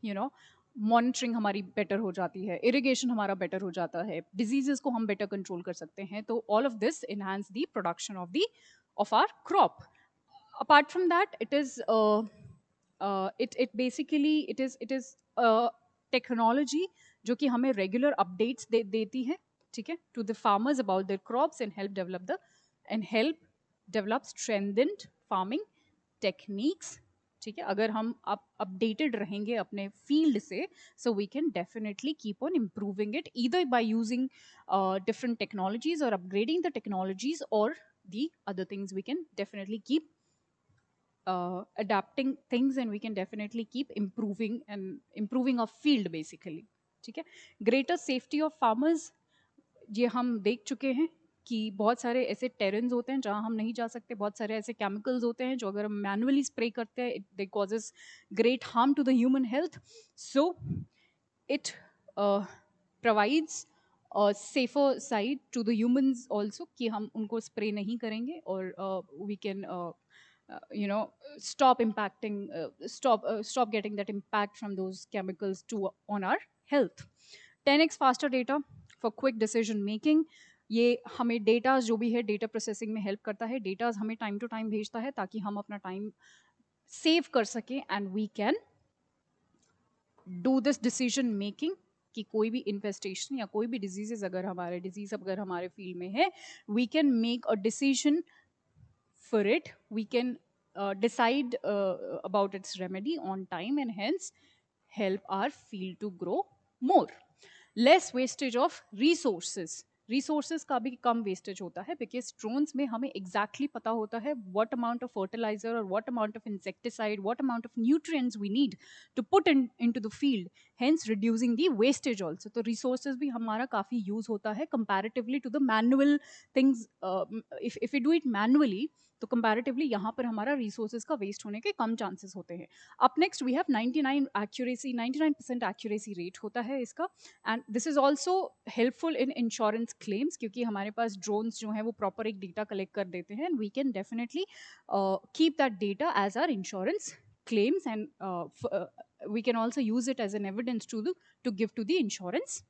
you know monitoring हमारी better हो जाती है, irrigation हमारा better हो जाता है, diseases को हम बेटर कंट्रोल कर सकते हैं, तो all of this enhance the production of our crop. Apart from that, it is it basically it is technology जो कि हमें regular updates देती है, ठीक है, to the farmers about their crops and help develop strengthened farming techniques, ठीक है, अगर हम अपडेटेड रहेंगे अपने फील्ड से, so we can definitely keep on improving it either by using different technologies or upgrading the technologies, or the other things we can definitely keep adapting things, and we can definitely keep improving and improving our field basically, ठीक है. Greater safety of farmers, ये हम देख चुके हैं कि बहुत सारे ऐसे टेरेन्स होते हैं जहाँ हम नहीं जा सकते, बहुत सारे ऐसे केमिकल्स होते हैं जो अगर हम मैनुअली स्प्रे करते हैं they causes great harm to the human health. So it provides a safer side to the humans also कि हम उनको spray नहीं करेंगे, और we can stop impacting stop getting that impact from those chemicals to on our health. 10x faster data for quick decision making. ये हमें data जो भी है डेटा प्रोसेसिंग में हेल्प करता है, डेटा हमें टाइम टू टाइम भेजता है ताकि हम अपना टाइम सेव कर सकें, and we can do this decision making कि कोई भी इन्फेस्टेशन या कोई भी डिजीज अगर हमारे फील्ड में है, we can make a decision for it, we can decide about its remedy on time, and hence help our field to grow more. Less wastage of resources का भी कम वेस्टेज होता है, बिकॉज ड्रोन्स में हमें exactly पता होता है what amount of fertilizer or what amount of insecticide, what amount of nutrients we need to put into the field, hence reducing the wastage also. तो resources भी हमारा काफ़ी यूज़ होता है comparatively to the manual things. If we do it manually, तो comparatively यहाँ पर हमारा रिसोर्सेज का वेस्ट होने के कम चांसेस होते हैं. Up next we have 99% accuracy rate होता है इसका, and this is also helpful in insurance claims, क्योंकि हमारे पास ड्रोन्स जो है वो प्रॉपर एक डेटा कलेक्ट कर देते हैं, and we can definitely keep that data as our insurance claims, and we can also use it as an evidence to give to the insurance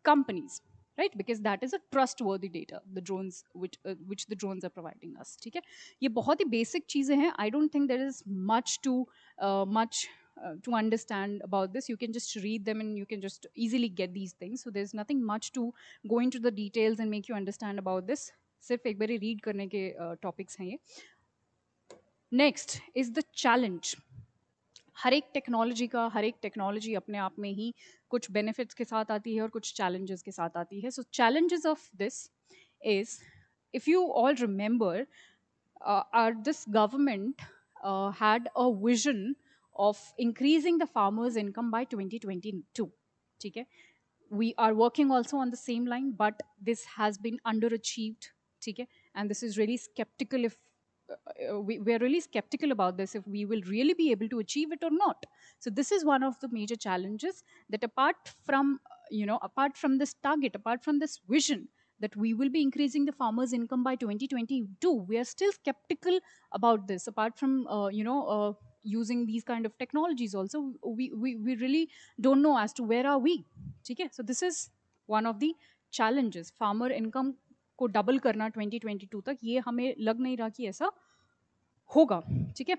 companies, right? Because that is a trustworthy data, the drones which the drones are providing us, ठीक है. ये बहुत ही basic चीज़ें हैं. I don't think there is much to understand about this. You can just read them and you can just easily get these things. So there's nothing much to go into the details and make you understand about this. सिर्फ एक बारी read करने के topics हैं ये. Next is the challenge. हर एक technology अपने आप में ही कुछ बेनिफिट्स के साथ आती है और कुछ चैलेंजेस के साथ आती है. So challenges of this is, if you all remember, this government had a vision of increasing the farmers' income by 2022. ठीक है, we are working also on the same line, but this has been underachieved, ठीक है, and this is really skeptical if we are really skeptical about this, if we will really be able to achieve it or not. So this is one of the major challenges, that apart from this target, apart from this vision that we will be increasing the farmers' income by 2022, we are still skeptical about this. Apart from using these kind of technologies also, we really don't know as to where are we. Okay? So this is one of the challenges. Farmer income को double करना 2022 तक, ये हमें लग नहीं रहा कि ऐसा होगा. ठीक है.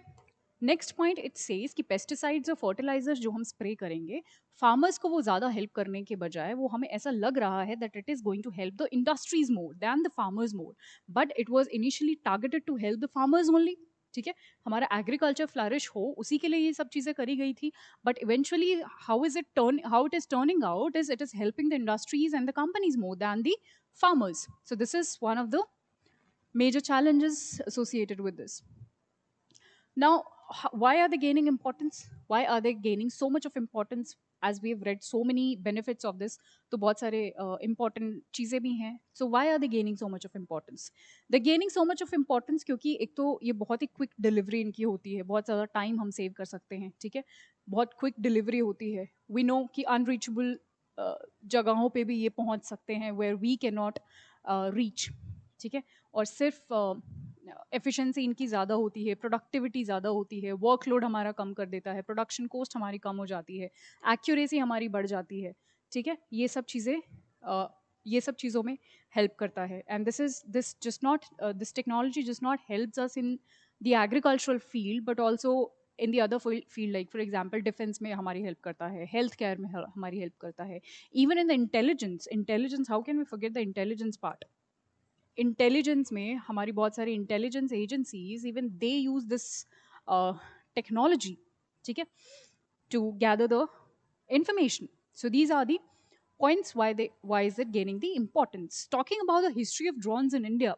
नेक्स्ट पॉइंट इट सेज कि पेस्टिसाइड्स और फर्टिलाइजर्स जो हम स्प्रे करेंगे, फार्मर्स को वो ज़्यादा हेल्प करने के बजाय वो हमें ऐसा लग रहा है that it is going to help the industries more than the farmers more, but it was initially targeted to help the farmers only. ठीक है, हमारा एग्रीकल्चर फ्लरिश हो उसी के लिए ये सब चीज़ें करी गई थी, but eventually how it is turning out is it is helping the industries and the companies more than the farmers. So this is one of the major challenges associated with this. Now, why are they gaining importance? Why are they gaining so much of importance as we have read so many benefits of this, तो बहुत सारे important चीज़ें भी हैं. So why are they gaining so much of importance? They're gaining so much of importance क्योंकि एक तो ये बहुत ही quick delivery इनकी होती है, बहुत ज़्यादा time हम save कर सकते हैं, ठीक है, बहुत quick delivery होती है. We know कि unreachable जगहों पे भी ये पहुंच सकते हैं where we cannot reach, ठीक है, और सिर्फ एफिशिएंसी इनकी ज़्यादा होती है, प्रोडक्टिविटी ज़्यादा होती है, वर्कलोड हमारा कम कर देता है, प्रोडक्शन कॉस्ट हमारी कम हो जाती है, एक्यूरेसी हमारी बढ़ जाती है, ठीक है, ये सब चीज़ों में हेल्प करता है. And this just not this technology just not helps us in the agricultural field but also in the other field, like for example defence में हमारी हेल्प करता है, हेल्थ केयर में हमारी हेल्प करता है, even in the intelligence how can we forget the intelligence part. Intelligence में हमारी बहुत सारी intelligence agencies even they use this technology, ठीक है, to gather the information. So these are the points why is it gaining the importance. Talking about the history of drones in India,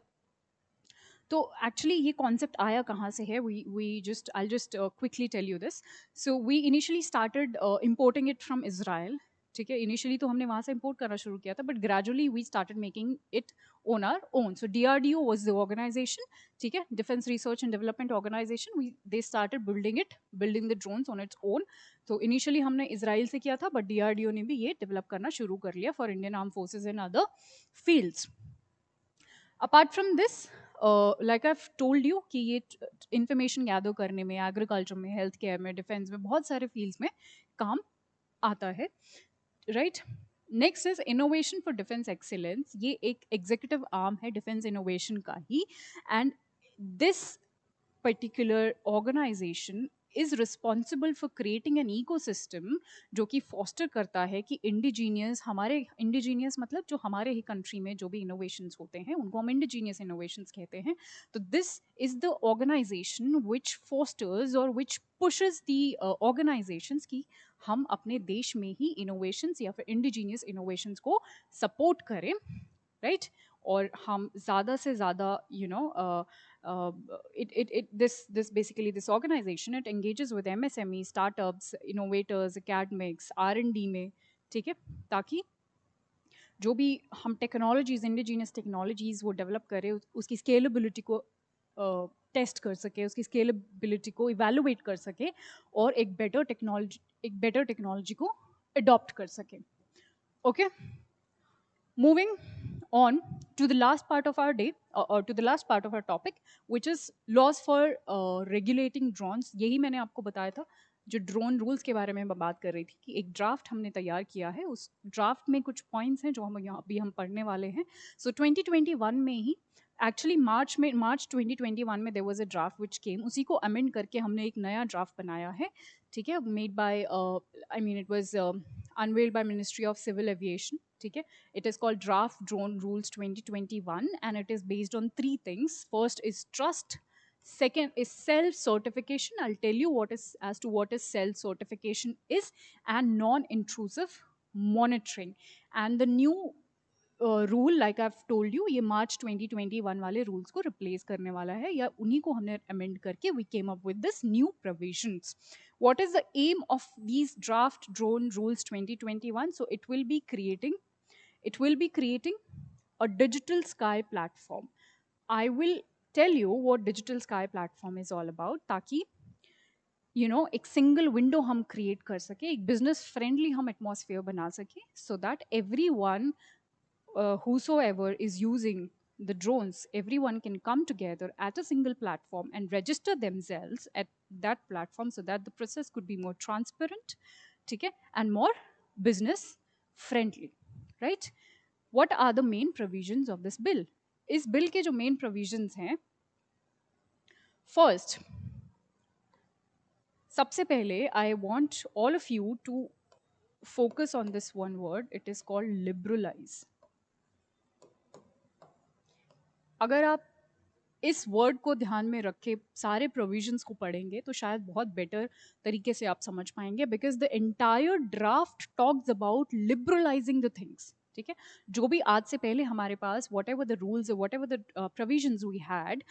तो actually ये concept आया कहाँ से है, we just I just quickly tell you this. So we initially started importing it from Israel, ठीक है, initially तो हमने वहाँ से इम्पोर्ट करना शुरू किया था, but gradually we started making it on our own. So DRDO was the organization, ठीक है, defence research and development organization. We they started building the drones on its own. तो इनिशियली हमने इसराइल से किया था, बट DRDO ने भी ये डेवलप करना शुरू कर लिया for Indian arm forces in other fields. Apart from this, like I told you कि ये इंफॉर्मेशन गैदर करने में, एग्रीकल्चर में, हेल्थ केयर में, डिफेंस में, बहुत सारे फील्ड्स में काम आता है, right. Next is innovation for defence excellence. ये एक एग्जीक्यूटिव आर्म है डिफेंस इनोवेशन का ही, and this particular organization is responsible for creating an ecosystem जो कि foster करता है कि indigenous मतलब जो हमारे ही country में जो भी innovations होते हैं उनको हम indigenous innovations कहते हैं. तो this is the organization which fosters or which pushes the organizations कि हम अपने देश में ही innovations या फिर indigenous innovations को support करें, right? और हम ज़्यादा से ज़्यादा this basically this organization it engages with MSME startups, innovators, academics, R&D में, ठीक है, ताकि जो भी हम टेक्नोलॉजीज, इंडिजीनियस टेक्नोलॉजीज वो डेवलप करें उसकी स्केलेबिलिटी को टेस्ट कर सके, उसकी स्केलेबिलिटी को इवेलुएट कर सके और एक बेटर टेक्नोलॉजी को अडॉप्ट कर सके. Okay, moving on to the last part of our day, or to the last part of our topic, which is laws for regulating drones. यही मैंने आपको बताया था, जो ड्रोन रूल्स के बारे में मैं बात कर रही थी कि एक ड्राफ्ट हमने तैयार किया है, उस ड्राफ्ट में कुछ पॉइंट्स हैं जो हम यहाँ अभी हम पढ़ने वाले हैं. सो 2021 में ही एक्चुअली मार्च 2021 में there was a draft which came, उसी को अमेंड करके हमने एक नया ड्राफ्ट बनाया है, ठीक है, made by I mean it was unveiled by ministry of civil aviation, ठीक है. It is called Draft Drone Rules 2021 and it is based on three things. First is trust. Second is self-certification. I'll tell you as to what is self-certification is, and non-intrusive monitoring. And the new rule, like I've told you, ये March 2021 वाले rules को replace करने वाला है, या उन्हीं को हमने amend करके we came up with this new provisions. What is the aim of these draft drone rules 2021? So it will be creating a digital sky platform. I will tell you what digital sky platform is all about, ताकि एक single window हम create कर सके, एक business friendly हम atmosphere बना सके, so that everyone whosoever is using the drones, everyone can come together at a single platform and register themselves at that platform, so that the process could be more transparent, ठीक है, and more business friendly, right? What are the main provisions of this bill? इस bill के जो main provisions हैं, first, सबसे पहले I want all of you to focus on this one word. It is called liberalize. अगर आप इस word को ध्यान में रख के सारे प्रोविजंस को पढ़ेंगे तो शायद बहुत बेटर तरीके से आप समझ पाएंगे, because the entire draft talks about liberalising the things, ठीक है, जो भी आज से पहले हमारे पास whatever the rules whatever the provisions we had,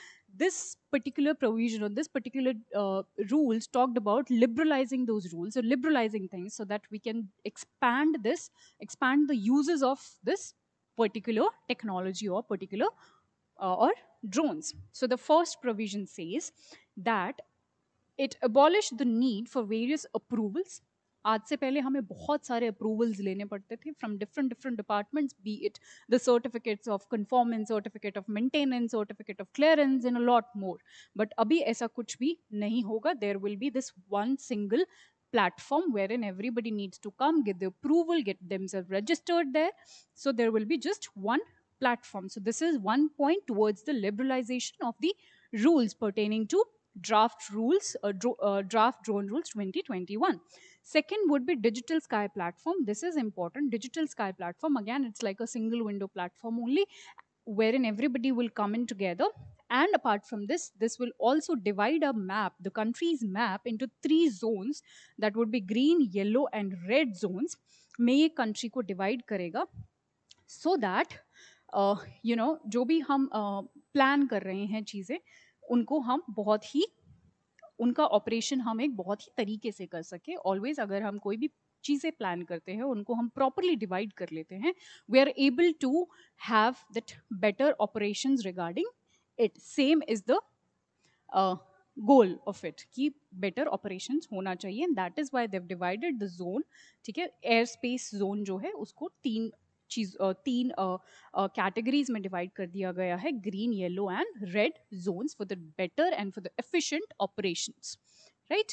this particular provision or this particular rules talked about liberalizing those rules or liberalizing things so that we can expand the uses of this particular technology or particular or drones. So the first provision says that it abolished the need for various approvals. आज से पहले हमें बहुत सारे approvals लेने पड़ते थे from different different departments, be it the certificates of conformance, certificate of maintenance, certificate of clearance and a lot more. But अभी ऐसा कुछ भी नहीं होगा. There will be this one single platform wherein everybody needs to come, get the approval, get themselves registered there. So there will be just one platform. So this is one point towards the liberalization of the rules pertaining to draft drone rules 2021. Second would be digital sky platform. This is important. Digital sky platform, again, it's like a single window platform only, wherein everybody will come in together. And apart from this, this will also divide a map, the country's map, into 3 zones. That would be green, yellow and red zones. में ये country को divide करेगा, so that जो भी हम plan कर रहे हैं चीज़ें, उनको हम बहुत ही, उनका ऑपरेशन हम एक बहुत ही तरीके से कर सके. ऑलवेज अगर हम कोई भी चीज़ें प्लान करते हैं, उनको हम प्रॉपरली डिवाइड कर लेते हैं, we are able to have that better operations regarding it. Same is the goal of it कि बेटर ऑपरेशंस होना चाहिए. And that is why they divided the zone. ठीक है, एयर स्पेस जोन जो है उसको तीन कैटेगरीज में डिवाइड कर दिया गया है, green, yellow and red zones, for the better and for the efficient operations. Right.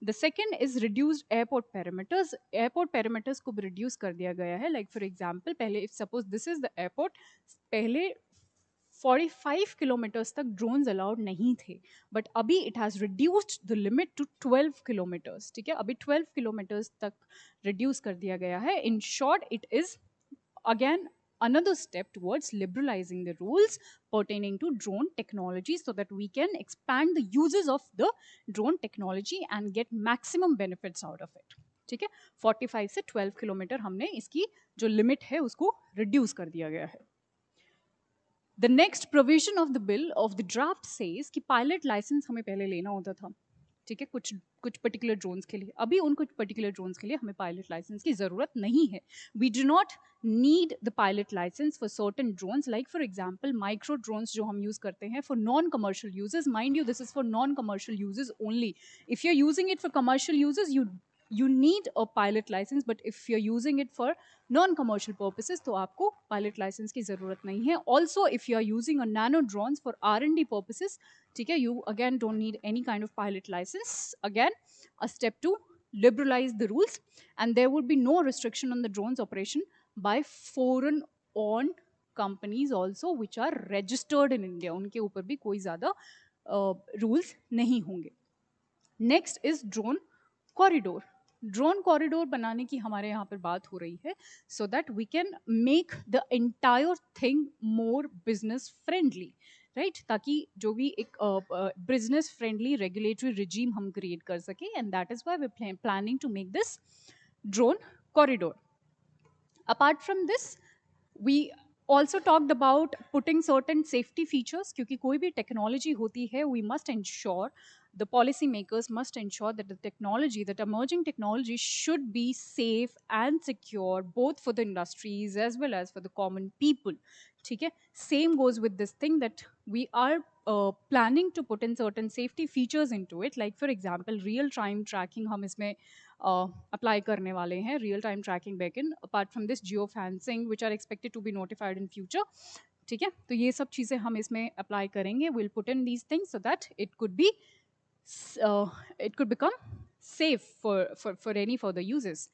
The second is reduced airport parameters. Airport parameters को भी रिड्यूस कर दिया गया है. लाइक फॉर एग्जाम्पल, पहले if suppose this is the airport, पहले 45 kilometres तक drones allowed नहीं थे, बट अभी it has reduced the limit to 12 kilometres. ठीक है, अभी 12 किलोमीटर्स तक रिड्यूस कर दिया गया है. In short, it is again another step towards liberalizing the rules pertaining to drone technology so that we can expand the uses of the drone technology and get maximum benefits out of it. ठीक है, 45 से 12 kilometre हमने इसकी जो limit है उसको reduce कर दिया गया है. The next provision of the bill of the draft says कि पायलट लाइसेंस हमें पहले लेना होता था. ठीक है, कुछ पर्टिकुलर ड्रोन्स के लिए. अभी उन कुछ पर्टिकुलर ड्रोन्स के लिए हमें पायलट लाइसेंस की ज़रूरत नहीं है. We do not need the pilot licence for certain drones. Like for example, micro drones जो हम यूज़ करते हैं for non commercial uses. Mind you, this is for non commercial uses only. If you are using it for commercial uses, you need a pilot license, but if you're using it for non-commercial purposes, तो आपको pilot license की ज़रूरत नहीं है. Also, if you are using a nano drones for R&D purposes, ठीक है, you again don't need any kind of pilot license. Again, a step to liberalize the rules, and there would be no restriction on the drones operation by foreign owned companies also which are registered in India. उनके ऊपर भी कोई ज़्यादा rules नहीं होंगे. Next is drone corridor. Drone corridor बनाने की हमारे यहाँ पर बात हो रही है, so that we can make the entire thing more business friendly. Right, ताकि जो भी एक बिजनेस फ्रेंडली रेगुलेटरी रिजीम हम क्रिएट कर सकें. And that is why we planning to make this drone corridor. Apart from this, we also talked about putting certain safety features. क्योंकि कोई भी टेक्नोलॉजी होती है, we must ensure, the policy makers must ensure that the technology, that emerging technology should be safe and secure both for the industries as well as for the common people. ठीक है, same goes with this thing that we are planning to put in certain safety features into it. Like for example, real time tracking हम इसमें apply करने वाले हैं, real time tracking backend. Apart from this, geo fencing which are expected to be notified in future. ठीक है, तो ये सब चीज़ें हम इसमें apply करेंगे. We'll put in these things so that it could be it could become safe for any further uses.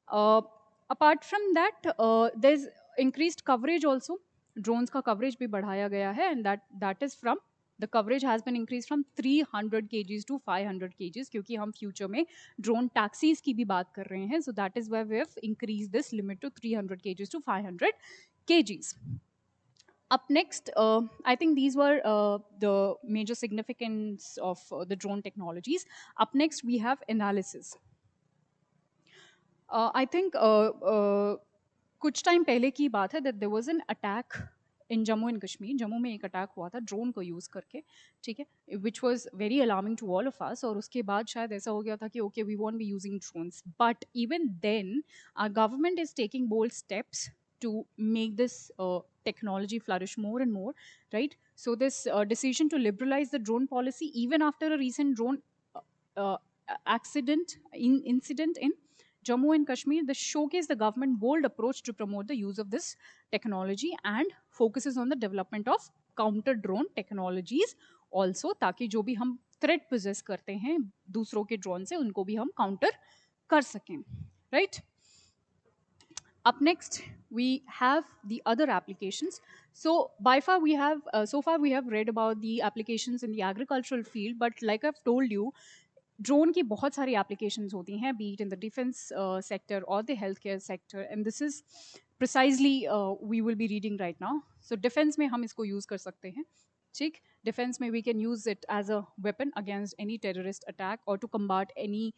Apart from that, there's increased coverage also. Drones का coverage भी बढ़ाया गया है, and that is from, the coverage has been increased from 300 kgs to 500 kgs, क्योंकि हम future में drone taxis की भी बात कर रहे हैं. So that is why we have increased this limit to 300 kgs to 500 kgs. Up next, I think these were the major significance of the drone technologies. Up next, we have analysis. I think कुछ टाइम पहले की बात है that there was an attack in Jammu and Kashmir. Jammu में एक attack हुआ था ड्रोन को यूज़ करके, ठीक है, which was very alarming to all of us. और उसके बाद शायद ऐसा हो गया था कि okay we won't be using drones, but even then our government is taking bold steps to make this technology flourish more and more, right? So this decision to liberalize the drone policy, even after a recent drone uh, uh, incident in Jammu and Kashmir, this showcased the government bold approach to promote the use of this technology and focuses on the development of counter drone technologies also, ताकि जो भी हम threat possess करते हैं दूसरों के drone से उनको भी हम काउंटर कर सकें, right? Up next, we have the other applications. So by far we have so far we have read about the applications in the agricultural field, but like I've told you, drone की बहुत सारी applications होती हैं, be it in the defence sector और the health care sector, and this is precisely we will be reading right now. So defence में हम इसको use कर सकते हैं, ठीक। डिफेंस में we can use it as a weapon against any terrorist attack और to combat any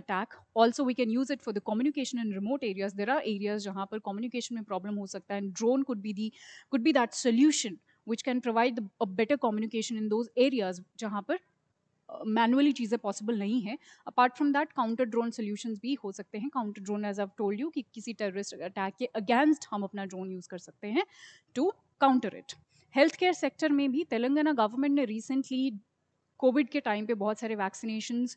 attack. Also we can use it for the communication in remote areas. There are areas जहाँ पर communication में problem हो सकता है, and drone could be that solution which can provide a better communication in those areas जहाँ पर manually चीज़ें possible नहीं है। Apart from that counter drone solutions भी हो सकते हैं। Counter drone as I told you कि किसी टेररिस्ट अटैक के अगेंस्ट हम अपना ड्रोन यूज़ कर सकते हैं to counter it. Health care sector में भी तेलंगाना गवर्नमेंट ने रिसेंटली कोविड के टाइम पे बहुत सारे वैक्सीनेशंस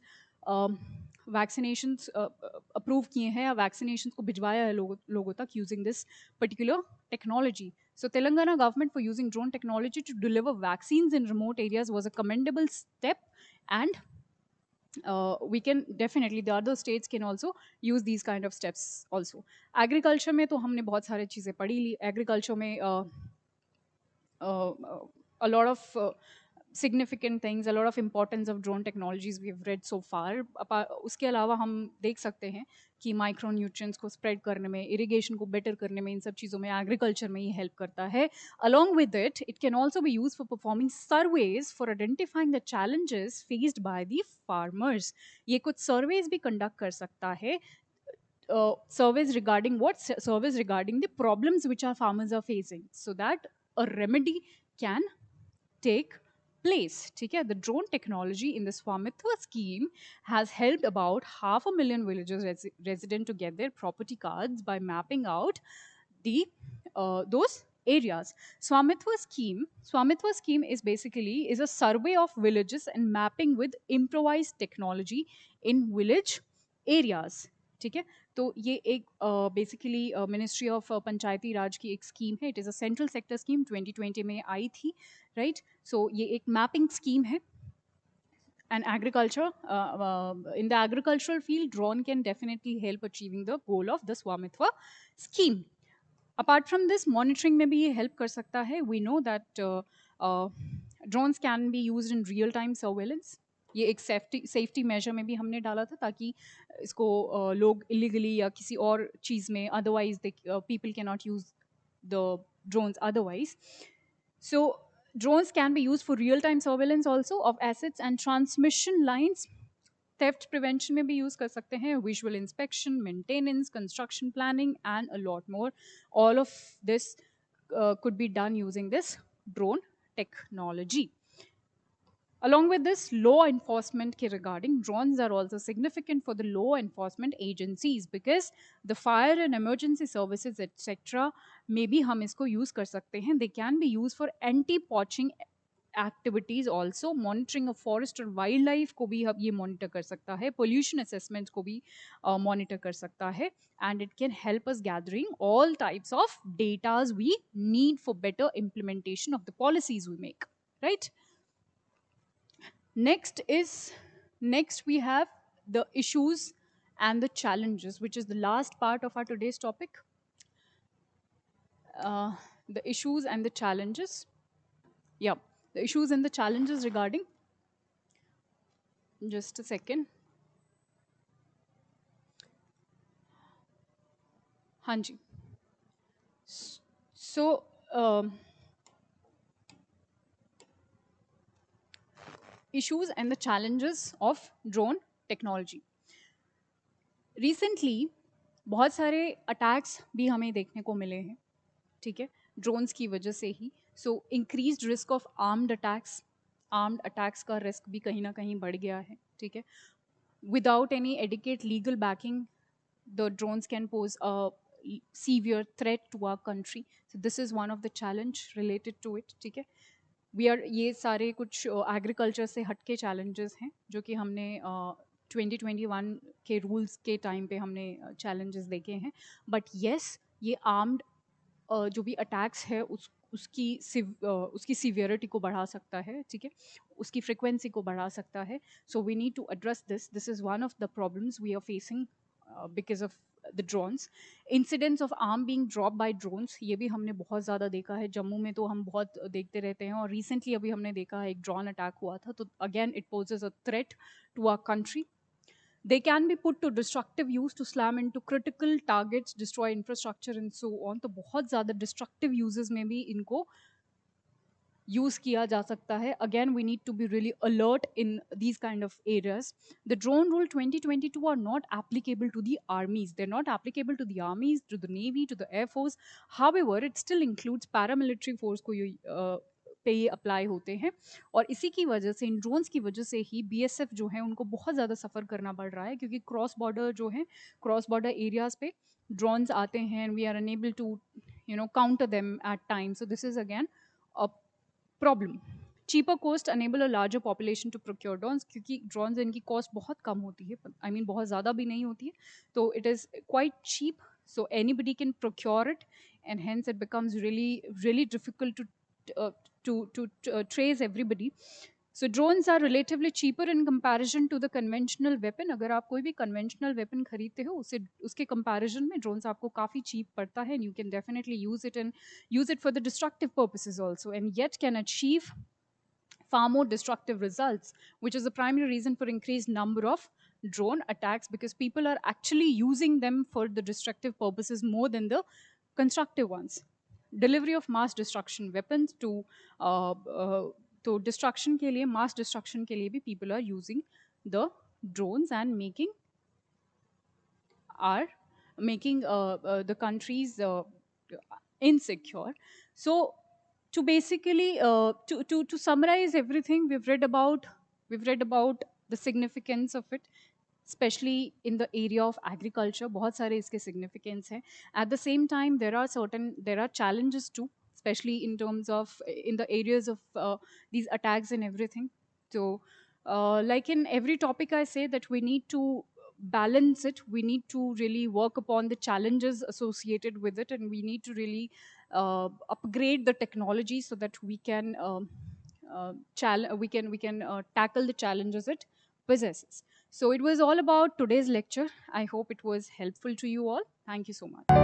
अप्रूव किए हैं या वैक्सीनेशंस को भिजवाया है लोगों तक using this particular technology. So Telangana government for using drone technology to deliver vaccines in remote areas was a commendable step, and we can definitely, the other states can also use these kind of steps also. Agriculture में तो हमने बहुत सारे चीज़ें पढ़ी ली। Agriculture में a lot of significant things, a lot of importance of drone technologies we have read so far. उसके अलावा हम देख सकते हैं कि माइक्रो न्यूट्रिएंट्स को स्प्रेड करने में, इरिगेशन को बेटर करने में, इन सब चीज़ों में एग्रीकल्चर में ये हेल्प करता है। Along with it, it can also be used for performing surveys for identifying the challenges faced by the farmers. ये कुछ surveys भी conduct कर सकता है। Surveys regarding what? Surveys regarding the problems which our farmers are facing, so that a remedy can take place. Okay? The drone technology in the Swamitwa scheme has helped about 500,000 villagers resident to get their property cards by mapping out the those areas. Swamitwa scheme is basically is a survey of villages and mapping with improvised technology in village areas. ठीक है, तो ये एक basically ministry of पंचायती राज की एक scheme है। It is a central sector scheme, 2020 में आई थी, राइट। सो ये एक मैपिंग स्कीम है। And agriculture, in the agricultural field, drone can definitely help achieving the goal of the Swamitwa scheme. Apart from this, monitoring में भी ये help कर सकता है। We know that drones can be used in real time surveillance. ये एक safety major में भी हमने डाला था, ताकि इसको लोग इलीगली या किसी और चीज़ में otherwise people can not use the drones otherwise. So drones can be used for real time surveillance also of assets and transmission lines. Theft prevention में भी यूज कर सकते हैं, visual inspection, maintenance, construction planning, and a lot more. All of this could be done using this drone technology. Along with this, law enforcement ke regarding, drones are also significant for the law enforcement agencies, because the fire and emergency services etc. में भी हम इसको use कर सकते हैं. They can be used for anti-poaching activities also. Monitoring of forest और wildlife को भी ये monitor कर सकता है. Pollution assessments को भी monitor कर सकता है. And it can help us gathering all types of datas we need for better implementation of the policies we make, right? Next we have the issues and the challenges, which is the last part of our today's topic. The issues and the challenges. Yeah, the issues and the challenges regarding. Just a second. Hanji. So, issues and the challenges of drone technology. Recently, बहुत सारे attacks भी हमें देखने को मिले हैं, ठीक है, ड्रोन्स की वजह से ही। So increased risk of armed attacks का रिस्क भी कहीं ना कहीं बढ़ गया है, ठीक है। Without any adequate legal backing, the drones can pose a severe threat to our country. So this is one of the challenge related to it, ठीक है। वी आर, ये सारे कुछ एग्रीकल्चर से हटके चैलेंजेस हैं जो कि हमने 2021 के रूल्स के टाइम पे हमने चैलेंजेस देखे हैं। बट येस, ये आर्म्ड जो भी अटैक्स है उसकी सीवियरिटी को बढ़ा सकता है, ठीक है, उसकी फ्रिक्वेंसी को बढ़ा सकता है। So we need to address this is one of the problems we are facing because of the drones. Incidents of arm being drop by drones, ये भी हमने बहुत ज़्यादा देखा है। जम्मू में तो हम बहुत देखते रहते हैं, और रिसेंटली अभी हमने देखा है एक ड्रोन अटैक हुआ था। तो again it poses a threat to our country. They can be put to destructive use to slam into critical targets, destroy infrastructure and so on. तो बहुत ज़्यादा destructive uses में भी इनको use किया जा सकता है। Again, we need to be really alert in these kind of areas. The drone rule 2022 are not applicable to the armies. They're not applicable to the armies, to the navy, to the air force. However, it still includes paramilitary force को ये पे ये apply होते हैं। और इसी की वजह से, इन ड्रोन्स की वजह से ही बीएसएफ जो है उनको बहुत ज़्यादा सफ़र करना पड़ रहा है, क्योंकि क्रॉस बॉर्डर जो है, क्रॉस बॉर्डर एरियाज पे ड्रोन्स आते हैं and we are unable to counter them at time. So this is again a problem. Cheaper cost enable a larger population to procure drones, क्योंकि ड्रोन्स इनकी cost बहुत कम होती है, आई मीन बहुत ज़्यादा भी नहीं होती है, तो it is quite cheap, so anybody can procure it, and hence it becomes really difficult uh, to trace everybody. So drones are relatively cheaper in comparison to the conventional weapon. अगर आप कोई भी conventional weapon खरीदते हो, उसे उसके comparison में drones आपको काफ़ी cheap पड़ता है, and you can definitely use it for the destructive purposes also, and yet can achieve far more destructive results, which is the primary reason for increased number of drone attacks, because people are actually using them for the destructive purposes more than the constructive ones. Delivery of mass destruction weapons to destruction के लिए, mass destruction के लिए भी people are using the drones and are making the countries insecure. So to basically to summarize everything, we've read about the significance of it, especially in the area of agriculture. बहुत सारे इसके significance हैं. At the same time, there are challenges too, especially in terms of in the areas of these attacks and everything. So like in every topic, I say that we need to balance it. We need to really work upon the challenges associated with it, and we need to really upgrade the technology so that we can tackle the challenges it possesses. So it was all about today's lecture. I hope it was helpful to you all. Thank you so much.